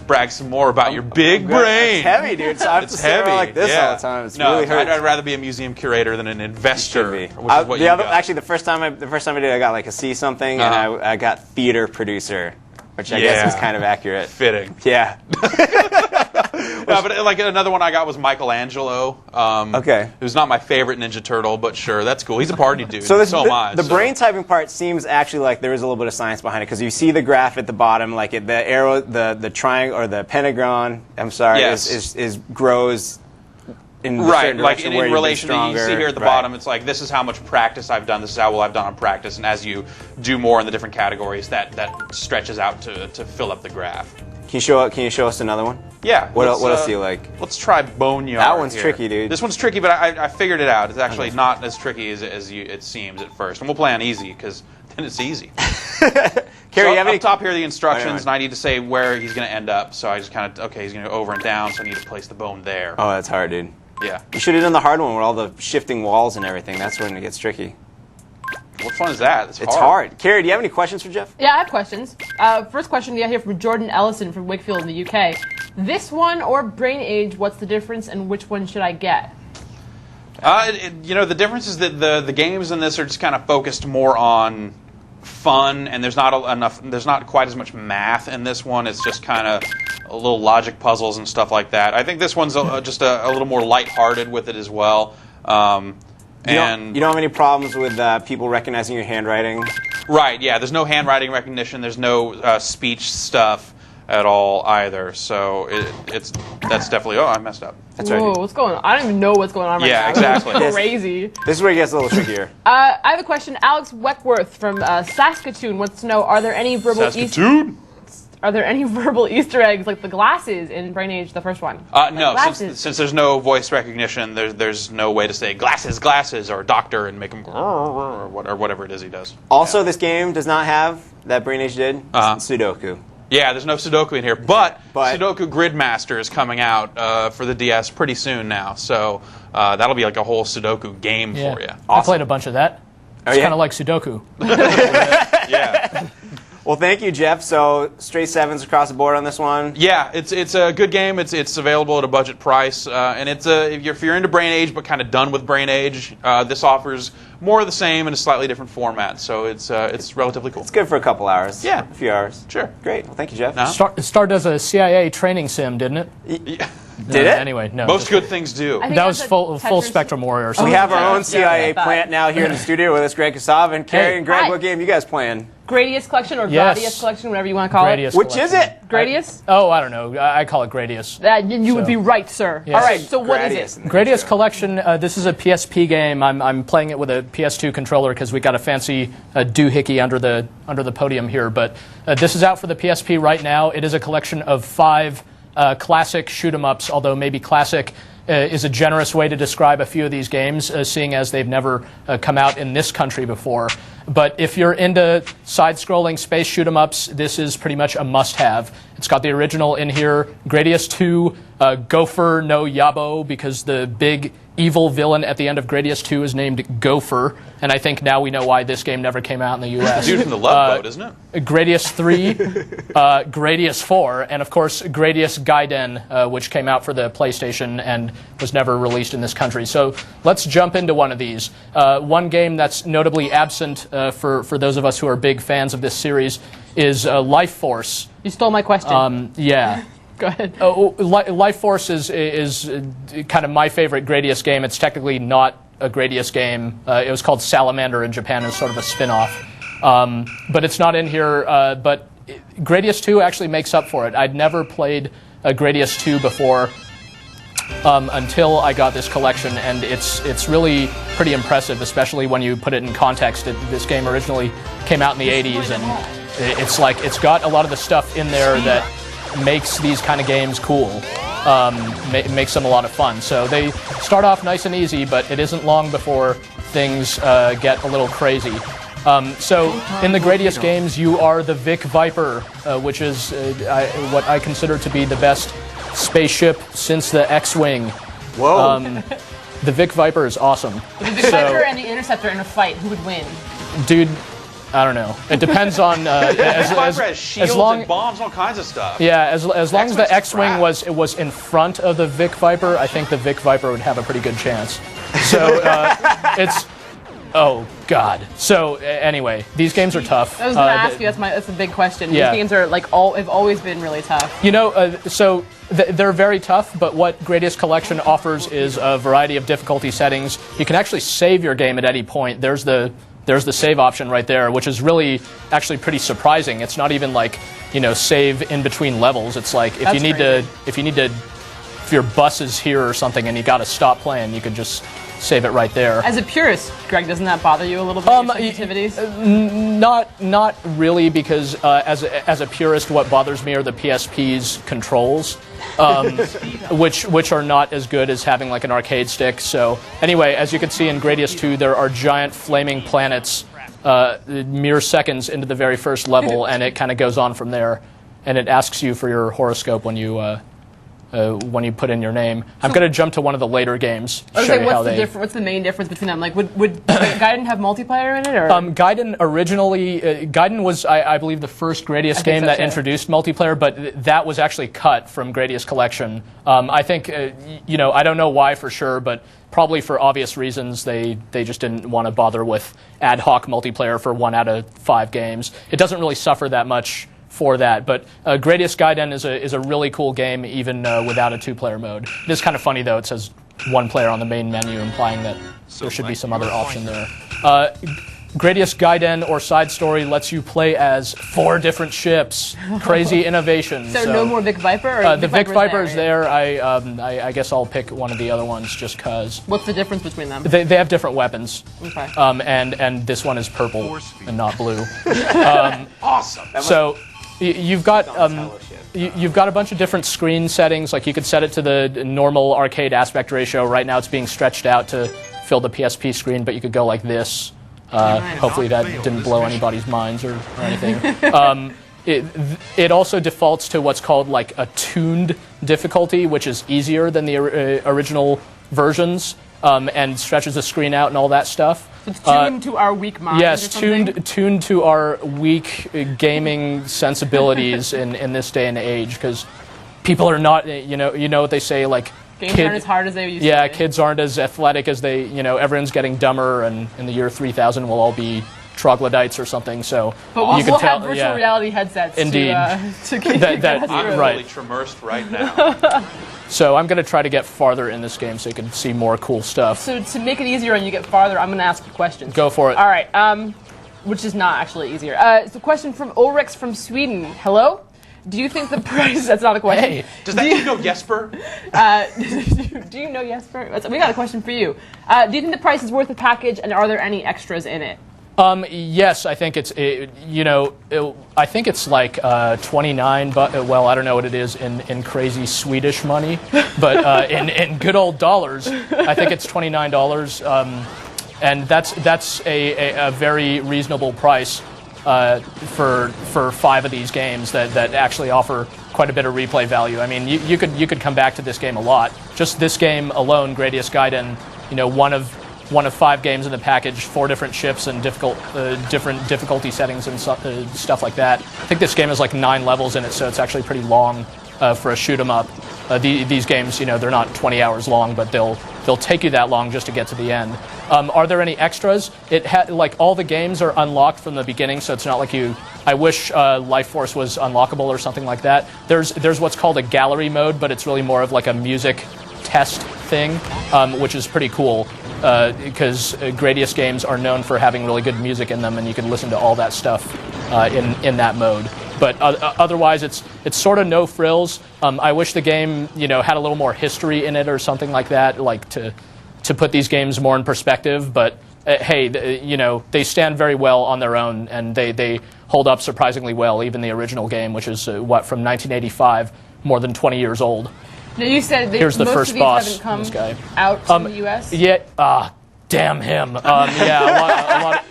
C: brag some more about your big
B: Good.
C: brain.
B: It's heavy, dude. So I have
C: It's
B: to sit around
C: heavy
B: like this
C: yeah.
B: all the time. It's
C: no,
B: really hurts.
C: I'd rather be a museum curator than an investor,
B: Should be.
C: which is what you got.
B: Actually, the first time I did, I got like a C something, and I got theater producer, which I guess is
C: Yeah.
B: kind of accurate.
C: Fitting.
B: Yeah.
C: No, but like another one I got was Michelangelo.
B: Okay.
C: Who's not my favorite Ninja Turtle, but sure, that's cool. He's a party dude.
B: So
C: am I.
B: the
C: so.
B: brain typing part seems actually like there is a little bit of science behind it because you see the graph at the bottom, like the arrow, the triangle or the pentagon. I'm sorry,
C: Yes.
B: is grows. In a
C: Right,
B: certain
C: like
B: direction
C: in
B: where you've been
C: relation to, you
B: stronger.
C: see here at the
B: Right.
C: bottom, it's like, this is how much practice I've done, this is how well I've done on practice, and as you do more in the different categories, that stretches out to fill up the graph.
B: Can you show us another one?
C: Yeah.
B: What
C: let's,
B: else do you like?
C: Let's try Boneyard.
B: That one's
C: here.
B: tricky, dude.
C: This one's tricky, but I figured it out. It's actually not as tricky as it seems at first. And we'll play on easy, because then it's easy.
B: Carrie,
C: So
B: you have
C: up
B: any?
C: top here are the instructions,
B: Right.
C: and I need to say where he's going to end up. So I just kind of, okay, he's going to go over and down, so I need to place the bone there.
B: Oh, that's hard, dude.
C: Yeah.
B: You should have done the hard one with all the shifting walls and everything. That's when it gets tricky.
C: What fun is that?
B: It's hard. Carrie, do you have any questions for Jeff?
D: Yeah, I have questions. First question we got here from Jordan Ellison from Wakefield in the UK. This one or Brain Age, what's the difference and which one should I get?
C: The difference is that the games in this are just kind of focused more on fun, and there's not quite as much math in this one. It's just kind of a little logic puzzles and stuff like that. I think this one's just a little more lighthearted with it as well.
B: You don't have any problems with people recognizing your handwriting?
C: Right, yeah, there's no handwriting recognition, there's no speech stuff. at all either. So that's definitely. Oh, I messed up.
B: That's
D: Whoa,
B: right.
D: what's going on? I don't even know what's going on right now.
C: Yeah, exactly.
D: That's crazy.
B: This is where it gets a little trickier.
D: I have a question. Alex Weckworth from Saskatoon wants to know: Are there any verbal Easter eggs like the glasses in Brain Age, the first one?
C: No, since there's no voice recognition, there's no way to say glasses, or doctor and make him or whatever it is he does.
B: Also, this game does not have, that Brain Age did, Sudoku.
C: Yeah, there's no Sudoku in here, but Sudoku Gridmaster is coming out for the DS pretty soon now, so that'll be like a whole Sudoku game for you.
J: I played a bunch of that. It's kind of like Sudoku.
C: Yeah.
B: Well, thank you, Jeff. So straight 7s across the board on this one.
C: Yeah, it's a good game. It's available at a budget price, and if you're into Brain Age but kind of done with Brain Age, this offers more of the same in a slightly different format. So it's relatively cool.
B: It's good for a couple hours.
C: Yeah,
B: a few hours.
C: Sure.
B: Great. Well, thank you, Jeff.
J: It started as a CIA training sim, didn't it?
B: Did it?
J: Anyway, no.
C: Most good things do.
J: That was full Spectrum Warriors.
B: We have our own CIA plant now here in the studio with us, Greg Kasav and Carrie and Greg.
D: Hi.
B: What game you guys playing?
D: Gradius Collection or Gradius Collection, whatever you want to call
J: Gradius
D: it.
B: Which is it?
D: Gradius?
J: I don't know. I call it Gradius.
D: You would be right, sir.
J: Yes.
D: All right, so what is it?
J: Gradius Collection, this is a PSP game. I'm playing it with a PS2 controller because we got a fancy doohickey under the podium here. But this is out for the PSP right now. It is a collection of 5 classic shoot-'em-ups, although maybe classic is a generous way to describe a few of these games, seeing as they've never come out in this country before. But if you're into side-scrolling space shoot-'em-ups, this is pretty much a must-have. It's got the original in here, Gradius 2, Gopher no Yabo, because the big evil villain at the end of Gradius 2 is named Gopher, and I think now we know why this game never came out in the U.S.
C: Dude from the Love Boat, isn't it?
J: Gradius 3, Gradius 4, and of course Gradius Gaiden, which came out for the PlayStation and was never released in this country. So let's jump into one of these. One game that's notably absent for those of us who are big fans of this series is Life Force.
D: You stole my question.
J: Yeah.
D: Go ahead.
J: Life Force is kind of my favorite Gradius game. It's technically not a Gradius game. It was called Salamander in Japan. It's sort of a spin-off. But it's not in here. But Gradius 2 actually makes up for it. I'd never played a Gradius 2 before until I got this collection, and it's really pretty impressive, especially when you put it in context. This game originally came out in the 80s, and it's got a lot of the stuff in there that makes these kind of games cool, makes them a lot of fun. So they start off nice and easy, but it isn't long before things get a little crazy. So in the Gradius games, you are the Vic Viper, which is what I consider to be the best spaceship since the X-Wing.
B: Whoa.
J: The Vic Viper is awesome.
D: The Vic Viper and the Interceptor in a fight, who would win?
J: Dude, I don't know. It depends on
C: has shields and bombs and all kinds of stuff.
J: Yeah, as long as the X-Wing was in front of the Vic Viper, I think the Vic Viper would have a pretty good chance. So it's. Oh God. So anyway, these games are tough.
D: I was going to ask you. That's a big question.
J: Yeah.
D: These games are have always been really tough.
J: You know, so they're very tough. But what Gradius Collection offers is a variety of difficulty settings. You can actually save your game at any point. There's the save option right there, which is really actually pretty surprising. It's not even like, save in between levels. It's like if your bus is here or something and you got to stop playing, you can just save it right there.
D: As a purist, Greg, doesn't that bother you a little bit? Your sensitivities?
J: Not really, because as a purist, what bothers me are the PSP's controls, which are not as good as having like an arcade stick. So anyway, as you can see in Gradius 2, there are giant flaming planets mere seconds into the very first level, and it kind of goes on from there, and it asks you for your horoscope when you put in your name. I'm going to jump to one of the later games.
D: What's the main difference between them? Like, would Gaiden have multiplayer in it? Or?
J: Gaiden was, I believe, the first Gradius game that introduced multiplayer, but that was actually cut from Gradius Collection. I think, I don't know why for sure, but probably for obvious reasons, they just didn't want to bother with ad hoc multiplayer for 1 out of 5 games. It doesn't really suffer that much for that, but Gradius Gaiden is a really cool game even without a 2-player mode. It is kind of funny though, it says 1 player on the main menu, implying that there should be some other option there. Gradius Gaiden or Side Story lets you play as 4 different ships. Crazy innovation.
D: So no more Vic Viper? Or
J: the Vic Viper is
D: right?
J: there. I guess I'll pick one of the other ones just because.
D: What's the difference between them?
J: They have different weapons.
D: Okay.
J: And this one is purple and not blue.
C: Awesome.
J: So you've got you've got a bunch of different screen settings. Like you could set it to the normal arcade aspect ratio. Right now it's being stretched out to fill the PSP screen, but you could go like this. Hopefully that didn't blow anybody's minds or anything. It also defaults to what's called like a tuned difficulty, which is easier than the original versions, and stretches the screen out and all that stuff.
D: It's tuned to our weak minds.
J: Yes, tuned to our weak gaming sensibilities in this day and age, because people are not, you know what they say, like.
D: Games aren't as hard as they used to be.
J: Yeah, kids aren't as athletic as they, everyone's getting dumber, and in the year 3000 we'll all be troglodytes or something. So
D: but
J: you
D: we'll
J: can tell,
D: have virtual reality headsets
J: Indeed.
D: to keep that
C: I'm
J: right.
C: really traversed right now.
J: So I'm going to try to get farther in this game so you can see more cool stuff.
D: So to make it easier and you get farther, I'm going to ask you questions.
J: Go for it.
D: All right, which is not actually easier. It's a question from Ulrich from Sweden. Hello? Do you think the price... That's not a question.
J: Hey,
C: does that you know Jesper?
D: Do you know Jesper? We got a question for you. Do you think the price is worth the package, and are there any extras in it?
J: Yes, I think it's I think it's like 29. But well, I don't know what it is in crazy Swedish money, but in good old dollars, I think it's $29, and that's a very reasonable price. For 5 of these games that actually offer quite a bit of replay value. I mean, you could come back to this game a lot. Just this game alone, Gradius Gaiden, one of 5 games in the package, 4 different ships and different difficulty settings and stuff like that. I think this game has like 9 levels in it, so it's actually pretty long for a shoot 'em up. These games, they're not 20 hours long, but they'll take you that long just to get to the end. Are there any extras? Like all the games are unlocked from the beginning, so it's not like I wish Life Force was unlockable or something like that. There's what's called a gallery mode, but it's really more of like a music test thing, which is pretty cool because Gradius games are known for having really good music in them, and you can listen to all that stuff in that mode. But otherwise, it's sort of no frills. I wish the game, had a little more history in it or something like that, like to put these games more in perspective. But hey, they stand very well on their own, and they hold up surprisingly well. Even the original game, which is from 1985, more than 20 years old.
D: Now you said
J: here's the
D: most
J: first
D: of these
J: boss.
D: haven't come
J: This guy.
D: out in the U.S.
J: Yeah. Damn him. Yeah, a lot.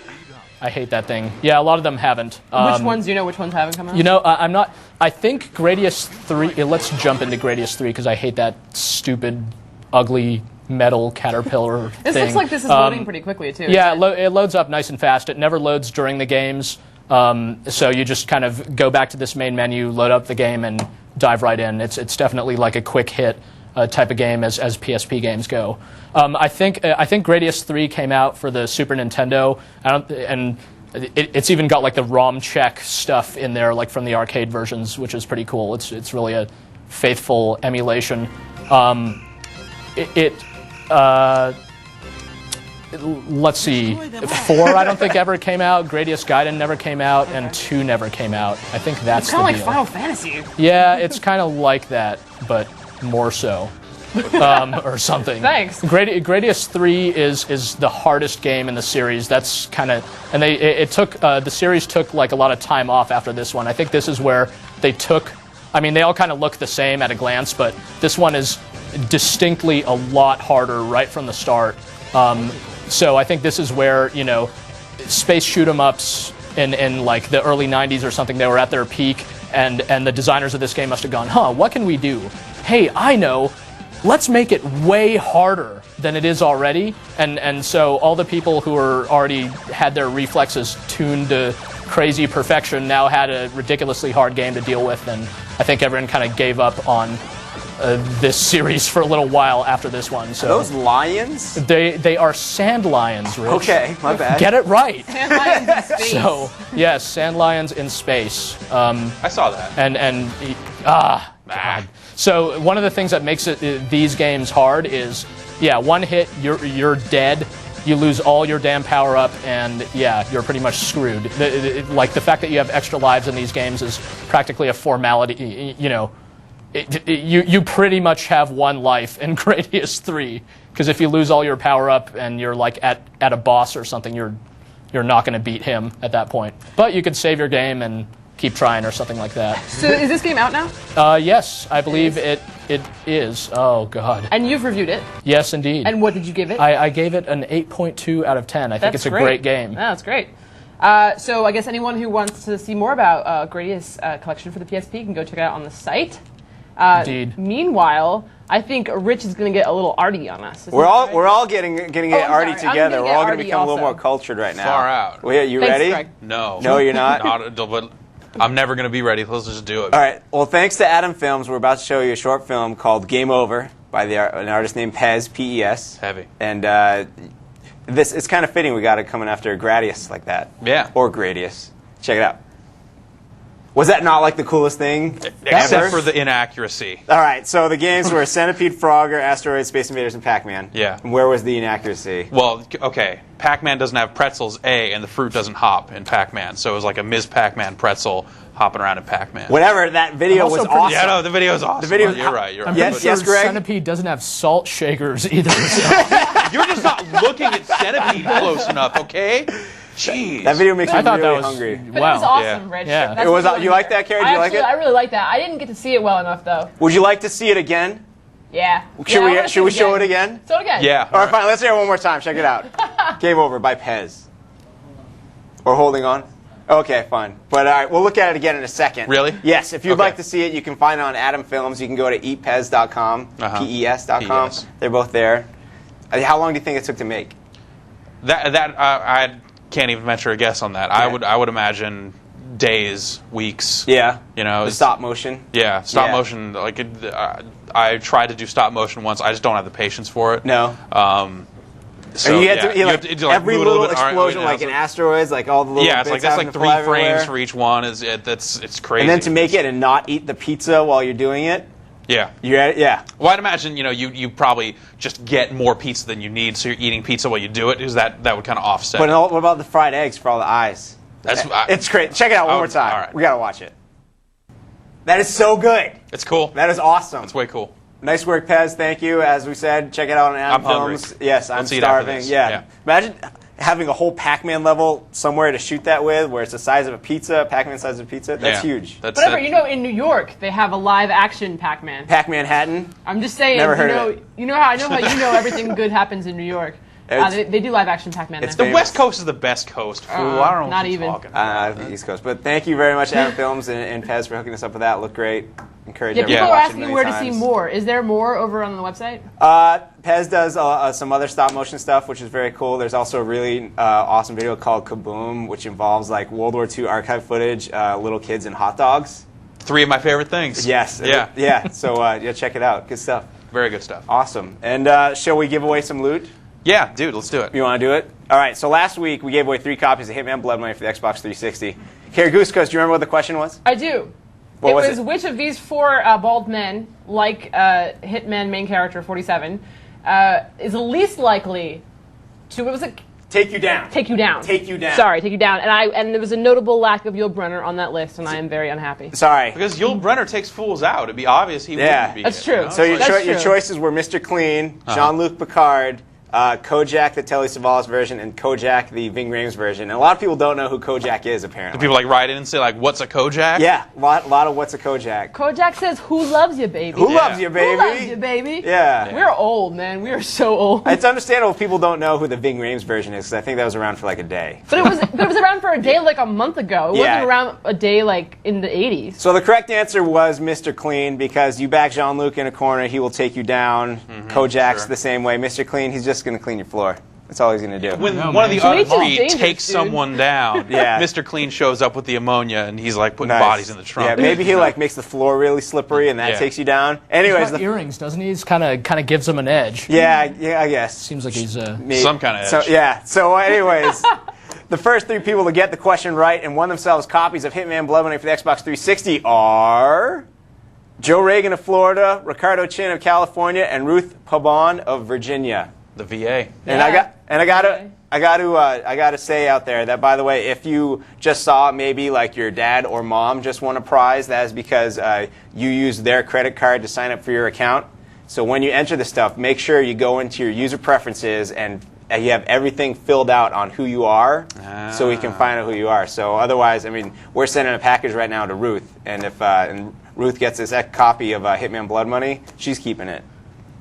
J: I hate that thing. Yeah, a lot of them haven't.
D: Which ones do you know? Which ones haven't come out?
J: I'm not. I think Gradius 3. Let's jump into Gradius 3 because I hate that stupid, ugly metal caterpillar thing.
D: This looks like this is loading pretty quickly too.
J: Yeah, it loads up nice and fast. It never loads during the games, so you just kind of go back to this main menu, load up the game, and dive right in. It's definitely like a quick hit type of game as PSP games go. I think Gradius 3 came out for the Super Nintendo, and it's even got like the ROM check stuff in there, like from the arcade versions, which is pretty cool. It's really a faithful emulation. Let's see, 4 I don't think ever came out. Gradius Gaiden never came out, and 2 never came out. I think that's the deal.
D: Kind of like Final Fantasy.
J: Yeah, it's kind of like that, but more so. Or something.
D: Thanks.
J: Gradius 3 is the hardest game in the series. That's kind of, and the series took like a lot of time off after this one. I think this is where they took. I mean, they all kind of look the same at a glance, but this one is distinctly a lot harder right from the start. So I think this is where space shoot 'em ups in like the early 90s or something, they were at their peak, and the designers of this game must have gone, what can we do? Hey, I know. Let's make it way harder than it is already. And so all the people who were already had their reflexes tuned to crazy perfection now had a ridiculously hard game to deal with. And I think everyone kind of gave up on this series for a little while after this one. So
B: are those lions?
J: They are sand lions, Rich.
B: Okay, my bad.
J: Get it right.
D: Sand lions in space.
J: So yes, sand lions in space.
C: I saw that.
J: God. So one of the things that makes these games hard is, one hit, you're dead, you lose all your damn power up, and yeah, you're pretty much screwed. Like the fact that you have extra lives in these games is practically a formality. You know, you pretty much have one life in Gradius 3, because if you lose all your power up and you're like at a boss or something, you're not going to beat him at that point. But you could save your game and keep trying or something like that.
D: So is this game out now?
J: Yes, I believe it is. Oh, God.
D: And you've reviewed it?
J: Yes, indeed.
D: And what did you give it?
J: I gave it an 8.2 out of 10. I think it's a great game.
D: Yeah, that's great. So I guess anyone who wants to see more about Gradius collection for the PSP can go check it out on the site.
J: Indeed.
D: Meanwhile, I think Rich is going to get a little arty on us.
B: We're all getting arty
D: sorry.
B: together. We're all going to
D: arty
B: become a little
D: also.
B: more cultured right now.
C: Far out.
B: Well, you
D: Thanks,
B: ready?
D: Greg.
C: No.
B: No, you're not?
C: But I'm never going to be ready. Let's just do it.
B: All right. Well, thanks to Adam Films, we're about to show you a short film called Game Over by an artist named Pez, P-E-S.
C: Heavy.
B: And it's kind of fitting we got it coming after Gradius like that.
C: Yeah.
B: Or Gradius. Check it out. Was that not like the coolest thing
C: Except
B: ever?
C: for the inaccuracy.
B: All right, so the games were Centipede, Frogger, Asteroid, Space Invaders, and Pac-Man.
C: Yeah.
B: And where was the inaccuracy?
C: Well, okay, Pac-Man doesn't have pretzels, A, and the fruit doesn't hop in Pac-Man. So it was like a Ms. Pac-Man pretzel hopping around in Pac-Man.
B: Whatever, that video was awesome.
C: Yeah, no, the video is awesome.
B: The video,
C: you're right.
J: I'm
B: yes,
J: pretty sure
B: Greg?
J: Centipede doesn't have salt shakers either.
C: You're just not looking at Centipede close enough, okay? Jeez.
B: That video makes me
J: I thought
B: really
J: that was
B: hungry.
D: But
J: wow.
D: it was awesome,
C: Yeah.
D: Rich.
J: Yeah.
D: That's
B: It was.
D: what
B: You like that, Carrie? Did you like it?
D: I really like that. I didn't get to see it well enough, though.
B: Would you like to see it again?
D: Yeah.
B: Should we show it again?
D: Show it again.
C: Yeah.
B: All right, fine. Let's hear it one more time. Check it out. Game Over by Pez. Or Holding On. Okay, fine. But all right, we'll look at it again in a second.
C: Really?
B: Yes. If you'd
C: Okay.
B: like to see it, you can find it on Adam Films. You can go to eatpez.com, PES.com.
C: PES.
B: They're both there. How long do you think it took to make?
C: I can't even venture a guess on that.
B: Yeah.
C: I would imagine days, weeks.
B: Yeah.
C: You know,
B: The stop motion.
C: Yeah, stop
B: Yeah.
C: motion. Like I tried to do stop motion once. I just don't have the patience for it.
B: No.
C: So
B: and you
C: yeah,
B: had to,
C: you
B: like,
C: have to, like,
B: every
C: move a
B: little
C: bit,
B: explosion, like in asteroids, like all the little
C: yeah, it's like
B: bits
C: that's
B: having
C: like
B: to
C: 3
B: fly
C: frames
B: everywhere.
C: for each one. It's crazy.
B: And then to make it and not eat the pizza while you're doing it.
C: Yeah.
B: Yeah.
C: Well, I'd imagine you probably just get more pizza than you need, so you're eating pizza while you do it. Because that would kind of offset.
B: But what about the fried eggs for all the eyes? It's great. Check it out one more time.
C: All right.
B: We gotta watch it. That is so good.
C: It's cool.
B: That is awesome.
C: It's way cool.
B: Nice work, Pez. Thank you. As we said, check it out on Adam
C: I'm hungry.
B: Films. Yes, I'm
C: Let's eat after
B: starving.
C: this.
B: Yeah.
C: Yeah.
B: Imagine having a whole Pac-Man level somewhere to shoot that with, where it's the size of a pizza, Pac-Man size of a pizza. That's
C: Yeah.
B: huge.
D: Whatever, in New York, they have a live-action Pac-Man.
B: Pac-Manhattan.
D: I'm just saying,
B: Never heard of it.
D: I know how you know everything good happens in New York. They do live-action Pac-Man
B: It's
D: there.
C: The West Coast is the best coast. Fool. I don't know
D: not
C: what you're
D: even.
C: talking about.
B: The East Coast. But thank you very much, Adam Films and Pez, for hooking us up with that. Looked great. Encourage
D: Yeah,
B: everyone
D: people
B: to
D: are
B: watch it
D: asking
B: many
D: where to
B: times.
D: see more. Is there more over on the website?
B: Pez does some other stop motion stuff, which is very cool. There's also a really awesome video called Kaboom, which involves like World War II archive footage, little kids and hot dogs.
C: 3 of my favorite things.
B: Yes.
C: Yeah.
B: Yeah. So check it out. Good stuff.
C: Very good stuff.
B: Awesome. And shall we give away some loot?
C: Yeah, dude, let's do it.
B: You want to do it? All right. So last week we gave away 3 copies of Hitman Blood Money for the Xbox 360. Carrie Goosecoast, do you remember what the question was?
D: I do.
B: What was
D: it?
B: Which
D: of these 4 bald men, like Hitman main character 47, is least likely to, what was it?
B: Take you down.
D: Take you down.
B: Take you down.
D: Sorry, take you down. And there was a notable lack of Yul Brynner on that list, and I am very unhappy.
B: Sorry.
C: Because Yul Brynner takes fools out. It'd be obvious he wouldn't be.
D: That's
C: here,
D: true.
C: you know?
B: So
C: It's
B: your choices were Mr. Clean, Jean-Luc Picard, Kojak, the Telly Savalas version, and Kojak, the Ving Rhames version. And a lot of people don't know who Kojak is, apparently.
C: Do people like write in and say like, "What's a Kojak?"
B: Yeah, a lot of what's a Kojak.
D: Kojak says, "Who loves you, baby?"
B: Who loves you, baby?
D: Who loves you, baby?
B: Yeah.
D: We're old, man. We are so old.
B: It's understandable if people don't know who the Ving Rhames version is, because I think that was around for like a day.
D: But it was around for a day like a month ago. It
B: Yeah.
D: wasn't around a day like in the 80s.
B: So the correct answer was Mr. Clean, because you back Jean-Luc in a corner, he will take you down. Kojak's
C: sure.
B: the same way. Mr. Clean, he's just going to clean your floor. That's all he's going to do.
C: When
J: No,
C: one of
J: man.
C: the other
D: Rachel's
C: 3
D: dangerous,
C: takes
D: dude.
C: someone down,
B: Yeah.
C: Mr. Clean shows up with the ammonia and he's like putting
B: Nice.
C: bodies in the trunk.
B: Yeah, maybe he like makes the floor really slippery and that
C: Yeah.
B: takes you down.
J: He's
B: Anyways,
J: got earrings, doesn't he? He's kind of gives him an edge.
B: yeah, I guess.
J: Seems like he's
C: Some kind of
B: So,
C: edge.
B: yeah. So, anyways, the first 3 people to get the question right and won themselves copies of Hitman Blood Money for the Xbox 360 are Joe Reagan of Florida, Ricardo Chin of California, and Ruth Pabon of Virginia.
C: The VA.
B: And I gotta say out there that, by the way, if you just saw maybe like your dad or mom just won a prize, that is because you used their credit card to sign up for your account. So when you enter the stuff, make sure you go into your user preferences and you have everything filled out on who you are, so we can find out who you are. So otherwise, I mean, we're sending a package right now to Ruth, and if Ruth gets this copy of Hitman Blood Money, she's keeping it.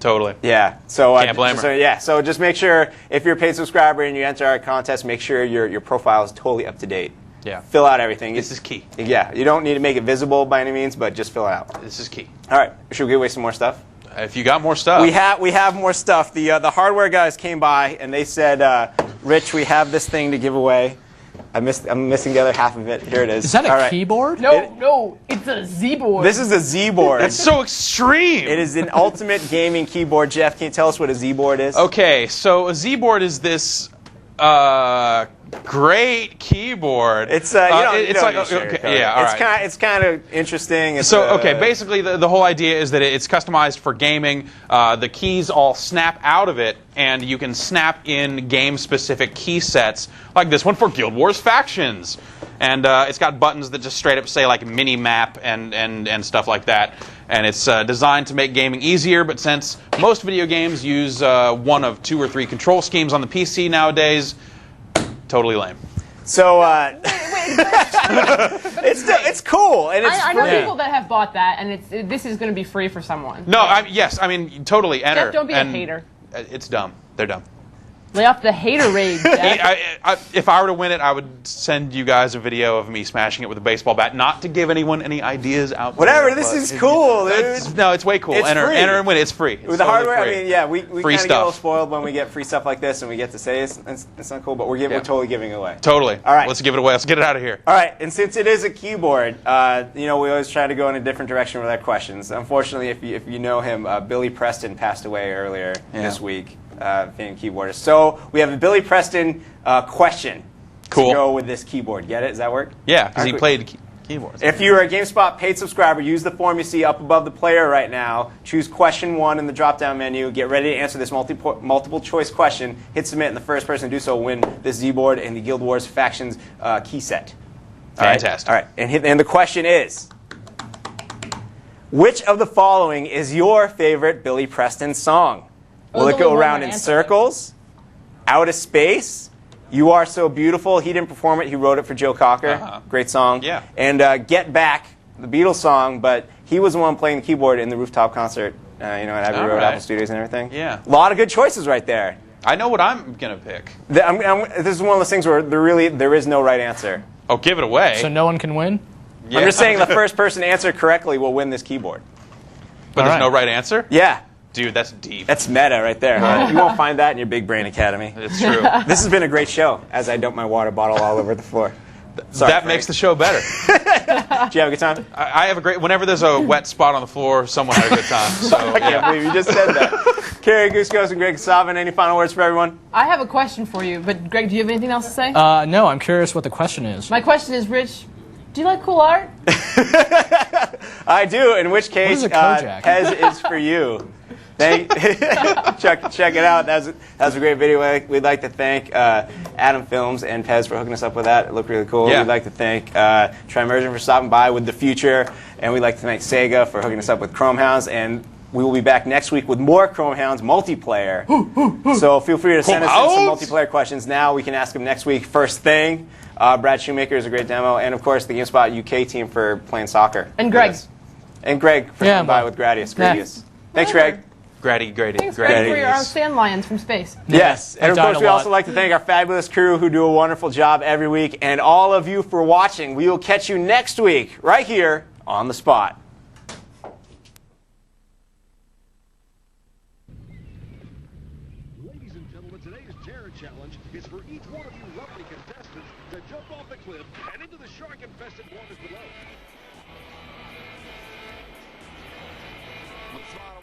C: Totally.
B: Yeah. So
C: Can't blame her.
B: So just make sure if you're a paid subscriber and you enter our contest, make sure your profile is totally up to date.
C: Yeah.
B: Fill out everything.
C: This is key.
B: Yeah. You don't need to make it visible by any means, but just fill it out.
C: This is key.
B: All right. Should we give away some more stuff?
C: If you got more stuff.
B: We have more stuff. The hardware guys came by and they said, Rich, we have this thing to give away. I'm missing the other half of it. Here it is.
J: Is that a keyboard?
D: No, it's a Z board.
B: This is a Z board.
C: That's so extreme.
B: It is an ultimate gaming keyboard. Jeff, can you tell us what a Z board is?
C: Okay, so a Z board is this great keyboard.
B: It's it's kind of interesting.
C: Basically the whole idea is that it's customized for gaming. The keys all snap out of it, and you can snap in game-specific key sets, like this one for Guild Wars Factions. And it's got buttons that just straight up say like mini-map and stuff like that. And it's designed to make gaming easier, but since most video games use one of 2 or 3 control schemes on the PC nowadays, totally lame.
B: So it's cool, and it's
D: I know people that have bought that, and this is going to be free for someone.
C: No, I mean totally enter.
D: Jeff, don't be a hater.
C: It's dumb. They're dumb.
D: Lay off the hater rage, Jeff.
C: If I were to win it, I would send you guys a video of me smashing it with a baseball bat. Not to give anyone any ideas out
B: Whatever,
C: there.
B: this is cool, dude.
C: No, it's way cool.
B: It's
C: Enter
B: free.
C: and win. It's free.
B: With the hardware,
C: free.
B: I mean, yeah, we kind of get a little
C: stuff.
B: spoiled when we get free stuff like this, and we get to say it's not cool, but we're totally giving it away.
C: Totally.
B: All right.
C: Let's give it away. Let's get it out of here.
B: All right, and since it is a keyboard, we always try to go in a different direction with our questions. Unfortunately, if you know him, Billy Preston passed away earlier this week. Famed keyboardist. So we have a Billy Preston question to go with this keyboard. Get it? Does that work?
C: Yeah, because he played keyboards.
B: If you're a GameSpot paid subscriber, use the form you see up above the player right now. Choose question 1 in the drop-down menu. Get ready to answer this multiple choice question. Hit submit, and the first person to do so will win this Z-board and the Guild Wars Factions key set.
C: Fantastic.
B: All right. And the question is, which of the following is your favorite Billy Preston song? Will it go around in circles? Out of space? You Are So Beautiful. He didn't perform it. He wrote it for Joe Cocker. Great song.
C: Yeah.
B: And Get Back, the Beatles song, but he was the one playing the keyboard in the rooftop concert, at Abbey Road, Apple Studios and everything.
C: Yeah.
B: A lot of good choices right there.
C: I know what I'm going to pick.
B: This is one of those things where there is no right answer.
C: Oh, give it away.
J: So no one can win?
B: Yeah. I'm just saying the first person to answer correctly will win this keyboard.
C: But there's no right answer?
B: Yeah.
C: Dude, that's deep.
B: That's meta right there. You won't find that in your Big Brain Academy.
C: It's true.
B: This has been a great show as I dump my water bottle all over the floor. Sorry,
C: that makes the show better.
B: Did you have a good time?
C: I have a great... Whenever there's a wet spot on the floor, someone had a good time. So,
B: I can't believe you just said that. Carrie Guskos and Greg Savin, any final words for everyone?
D: I have a question for you, but Greg, do you have anything else to say?
J: No, I'm curious what the question is.
D: My question is, Rich, do you like cool art?
B: I do, in which case,
J: What is a Kojak?
B: Pez is for you. Check it out. That was a great video. We'd like to thank Adam Films and Pez for hooking us up with that. It looked really cool.
C: Yeah.
B: We'd like to thank Immersion for stopping by with the future, and we'd like to thank Sega for hooking us up with Chromehounds. And we will be back next week with more Chromehounds multiplayer. So feel free to send us in some multiplayer questions now. We can ask them next week. First thing, Brad Shoemaker is a great demo, and of course the GameSpot UK team for playing soccer.
D: And Greg.
B: And Greg for coming by with Gradius. Thanks, Greg.
C: Grady.
D: Thanks, Greg, for your sand lions from space.
B: Yes, and of course we also like to thank our fabulous crew who do a wonderful job every week, and all of you for watching. We will catch you next week right here on The Spot.
K: Ladies and gentlemen, today's Jared Challenge is for each one of you lovely contestants to jump off the cliff and into the shark-infested waters below. With smile